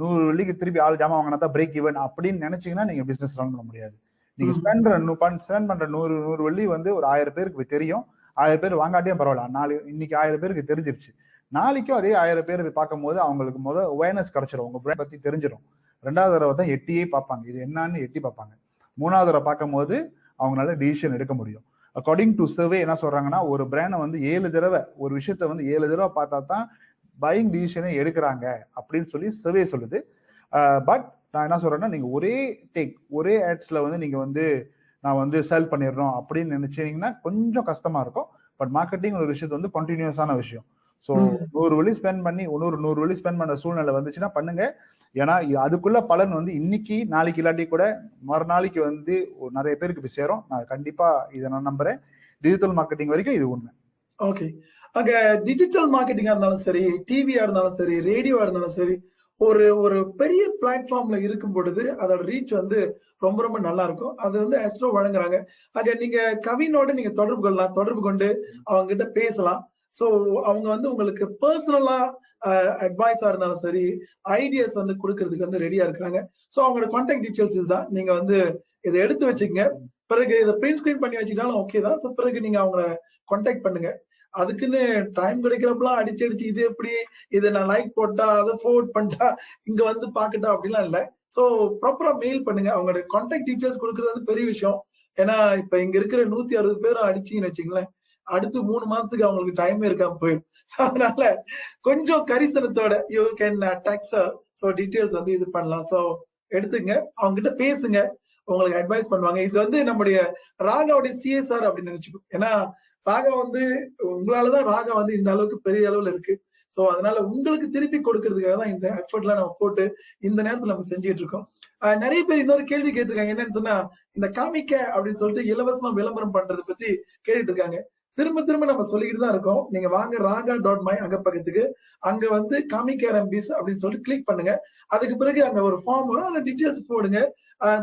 100 வெள்ளிக்கு திருப்பி ஆள் ஜாமான் வாங்கினா தான் பிரேக் ஈவன் அப்படின்னு நினைச்சீங்கன்னா நீங்க பிசினஸ் ரன் பண்ண முடியாது. நீங்க ஸ்பெண்ட் பண்ற 100 வெள்ளி வந்து ஒரு 1000 பேருக்கு தெரியும். 1000 பேர் வாங்காட்டியும் பரவாயில்ல, இன்னைக்கு 1000 பேருக்கு தெரிஞ்சிருச்சு. நாளைக்கும் அதே 1000 பேர் பார்க்கும் போது அவங்களுக்கு அவேர்னஸ் கிடைச்சிடும், உங்க பிராண்ட் பத்தி தெரிஞ்சிடும். 2வது தடவை தான் எட்டியே பார்ப்பாங்க, இது என்னன்னு எட்டி பார்ப்பாங்க. 3வது தடவை பார்க்கும் போது அவங்களால டிசிஷன் எடுக்க முடியும். அக்கார்டிங் டு சர்வே என்ன சொல்றாங்கன்னா, ஒரு பிராண்டை வந்து 7 தடவை ஒரு விஷயத்த வந்து 7 தடவை பார்த்தா தான் பையிங் டிசிஷனை எடுக்கிறாங்க அப்படின்னு சொல்லி சர்வே சொல்லுது. பட் நான் என்ன சொல்றேன்னா, நீங்க ஒரே ஆட்ஸ்ல வந்து நீங்க வந்து நான் வந்து செல் பண்ணிடுறோம் அப்படின்னு நினைச்சீங்கன்னா கொஞ்சம் கஷ்டமா இருக்கும். பட் மார்க்கெட்டிங் ஒரு விஷயத்த வந்து கண்டினியூஸான விஷயம். ஸோ 100 வெள்ளி ஸ்பெண்ட் பண்ணி 100 வெள்ளி ஸ்பெண்ட் பண்ண சூழ்நிலை வந்துச்சுன்னா பண்ணுங்க. ஏன்னா அதுக்குள்ள பலன் வந்து இன்னைக்கு நாளைக்கு இல்லாட்டி கூட மறுநாளைக்கு வந்து நிறைய பேருக்கு போய் சேரும். நான் கண்டிப்பா இதை நான் நம்புறேன். டிஜிட்டல் மார்க்கெட்டிங் வரைக்கும் இது உண்மை. ஓகே, அங்க டிஜிட்டல் மார்க்கெட்டிங்கா இருந்தாலும் சரி, டிவியா இருந்தாலும் சரி, ரேடியோவா இருந்தாலும் சரி, ஒரு பெரிய பிளாட்ஃபார்ம்ல இருக்கும் பொழுது அதோட ரீச் வந்து ரொம்ப ரொம்ப நல்லா இருக்கும். அது வந்து ஆஸ்ட்ரோ வழங்குறாங்க. அங்க நீங்க கவினோட நீங்க தொடர்பு கொண்டு அவங்க கிட்ட பேசலாம். சோ அவங்க வந்து உங்களுக்கு பர்சனலா அட்வைஸா இருந்தாலும் சரி, ஐடியாஸ் வந்து கொடுக்கறதுக்கு வந்து ரெடியா இருக்கிறாங்க. சோ அவங்களோட கான்டாக்ட் டீடைல்ஸ் இதுதான். நீங்க வந்து இதை எடுத்து வச்சுக்கங்க. பிறகு இதை பிரிண்ட் ஸ்கிரீன் பண்ணி வச்சுக்கிட்டாலும் ஓகே தான். சோ பிறகு நீங்க அவங்கள கான்டாக்ட் பண்ணுங்க. அதுக்குன்னு டைம் கிடைக்கிறப்பெல்லாம் அடிச்சு இது எப்படி, இதை நான் லைக் போட்டா, அதை ஃபார்வர்ட் பண்ணிட்டா, இங்க வந்து பாக்கட்டா அப்படிலாம் இல்லை. சோ ப்ராப்பரா மெயில் பண்ணுங்க. அவங்களோட கான்டாக்ட் டீடைல்ஸ் கொடுக்கறது வந்து பெரிய விஷயம். ஏன்னா இப்ப இங்க இருக்கிற 160 பேரும் அடிச்சீங்கன்னு வச்சுங்களேன், அடுத்து 3 மாசத்துக்கு அவங்களுக்கு டைமே இருக்காம போயிடும். அதனால கொஞ்சம் கரிசனத்தோட you can text so details வந்து இது பண்ணலாம். சோ எடுத்துங்க, அவங்க கிட்ட பேசுங்க, உங்களுக்கு அட்வைஸ் பண்ணுவாங்க. இது வந்து நம்முடைய ராகாவுடைய சிஎஸ்ஆர் அப்படின்னு நினைச்சுக்கோ. ஏன்னா ராகா வந்து உங்களாலதான் ராகா வந்து இந்த அளவுக்கு பெரிய அளவுல இருக்கு. சோ சோ அதனால உங்களுக்கு திருப்பி கொடுக்கறதுக்காக தான் இந்த எஃபர்ட்லாம் நம்ம போட்டு இந்த நேரத்துல நம்ம செஞ்சுட்டு இருக்கோம். நிறைய பேர் இன்னொரு கேள்வி கேட்டிருக்காங்க. என்னன்னு சொன்னா, இந்த காமிக்க அப்படின்னு சொல்லிட்டு இலவசமா விளம்பரம் பண்றதை பத்தி கேட்டுட்டு இருக்காங்க. திரும்ப திரும்ப நம்ம சொல்லிக்கிட்டு தான் இருக்கோம். நீங்க வாங்க raga.my அகப்பக்கத்துக்கு, அங்க வந்து காமிக்க ரம்பிஸ் அப்படின்னு சொல்லிட்டு கிளிக் பண்ணுங்க. அதுக்கு பிறகு அங்க ஒரு ஃபார்ம் வரும், அந்த டீட்டெயில்ஸ் போடுங்க.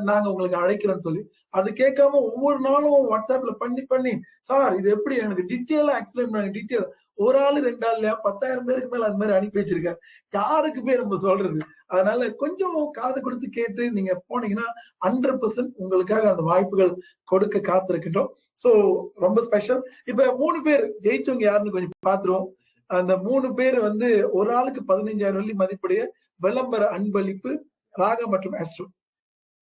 நாங்க உங்களுக்கு அழைக்கிறோம்னு சொல்லி. அது கேட்காம ஒவ்வொரு நாளும் வாட்ஸ்அப்ல பண்ணி சார் இது எப்படி எனக்கு டீட்டெயிலா எக்ஸ்பிளைன் பண்ணுங்க, டீட்டெயில். ஒரு ஆளு 2 ஆள் இல்லையா, 10,000 பேருக்கு மேல அது மாதிரி அனுப்பி வச்சிருக்காரு. யாருக்கு பேர் நம்ம சொல்றது? அதனால கொஞ்சம் காது கொடுத்து கேட்டு நீங்க போனீங்கன்னா 100% உங்களுக்காக அந்த வாய்ப்புகள் கொடுக்க காத்திருக்கின்றோம். சோ ரொம்ப ஸ்பெஷல். இப்ப 3 பேர் ஜெயிச்சவங்க யாருன்னு கொஞ்சம் பாத்துருவோம். அந்த 3 பேர் வந்து ஒரு ஆளுக்கு 15,000 வெள்ளி மதிப்புடைய விளம்பர அன்பளிப்பு ராகா மற்றும் ஆஸ்ட்ரோ.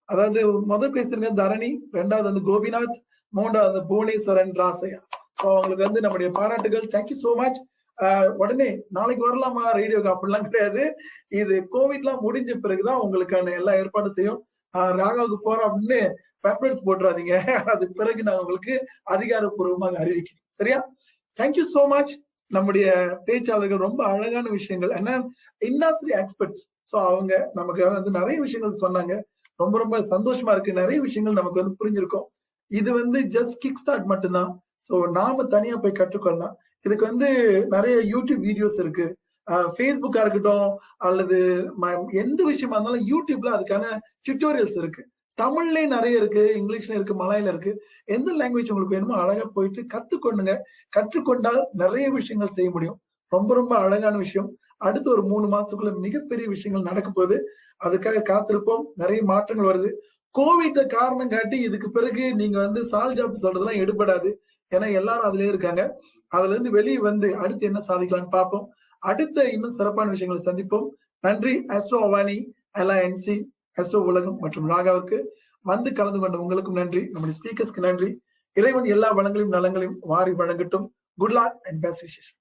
அதாவது முதல் பேசுறீங்க தரணி, 2வது வந்து கோபிநாத், 3வது வந்து புவனேஸ்வரன் ராசையா. சோ அவங்களுக்கு வந்து நம்முடைய பாராட்டுகள். Thank you so much. உடனே நாளைக்கு வரலாமா ரேடியோக்கு அப்படிலாம் கிடையாது. இது கோவிட்லாம் முடிஞ்ச பிறகுதான் உங்களுக்கான எல்லா ஏற்பாடும் செய்யும். ராகாவுக்கு போறோம் அப்படின்னு பேப்பர்ஸ் போட்டுறாதீங்க. அதுக்கு பிறகு நான் உங்களுக்கு அதிகாரப்பூர்வமாக அறிவிக்கிறேன். சரியா? Thank you so much. நம்முடைய பேச்சாளர்கள் ரொம்ப அழகான விஷயங்கள், ஏன்னா இண்டஸ்ட்ரி எக்ஸ்பர்ட்ஸ். சோ அவங்க நமக்கு வந்து நிறைய விஷயங்கள் சொன்னாங்க. ரொம்ப ரொம்ப சந்தோஷமா இருக்கு. நிறைய விஷயங்கள் நமக்கு வந்து புரிஞ்சிருக்கும். இது வந்து ஜஸ்ட் கிக் ஸ்டார்ட் மட்டும்தான். சோ நாம தனியா போய் கற்றுக்கொள்ளலாம். இதுக்கு வந்து நிறைய யூடியூப் வீடியோஸ் இருக்கு. ஃபேஸ்புக்கா இருக்கட்டும் அல்லது எந்த விஷயமா இருந்தாலும் யூடியூப்ல அதுக்கான டியூட்டோரியல்ஸ் இருக்கு. தமிழ்லயும் நிறைய இருக்கு, இங்கிலீஷ்ல இருக்கு, மலையில இருக்கு. எந்த லாங்குவேஜ் உங்களுக்கு வேணுமோ அழகா போயிட்டு கத்துக்கொண்டுங்க. கற்றுக்கொண்டால் நிறைய விஷயங்கள் செய்ய முடியும். ரொம்ப ரொம்ப அழகான விஷயம். அடுத்து ஒரு 3 மாசத்துக்குள்ள மிகப்பெரிய விஷயங்கள் நடக்க போகுது. அதுக்காக காத்திருப்போம். நிறைய மாற்றங்கள் வருது. கோவிட் காரணம் காட்டி இதுக்கு பிறகு நீங்க வந்து சால் ஜாப் சொல்றதெல்லாம் எடுபடாது. ஏன்னா எல்லாரும் அதுலயே இருக்காங்க. அதுல இருந்து வெளியே வந்து அடுத்து என்ன சாதிக்கலாம்னு பார்ப்போம். அடுத்த இன்னும் சிறப்பான விஷயங்களை சந்திப்போம். நன்றி. ஆஸ்ட்ரோ அவானி, LINC, ஆஸ்ட்ரோ உலகம் மற்றும் ராகாவுக்கு வந்து கலந்து கொண்ட உங்களுக்கும் நன்றி. நம்முடைய ஸ்பீக்கர்ஸ்க்கு நன்றி. இறைவன் எல்லா வளங்களையும் நலங்களையும் வாரி வழங்கட்டும். Good luck and best wishes.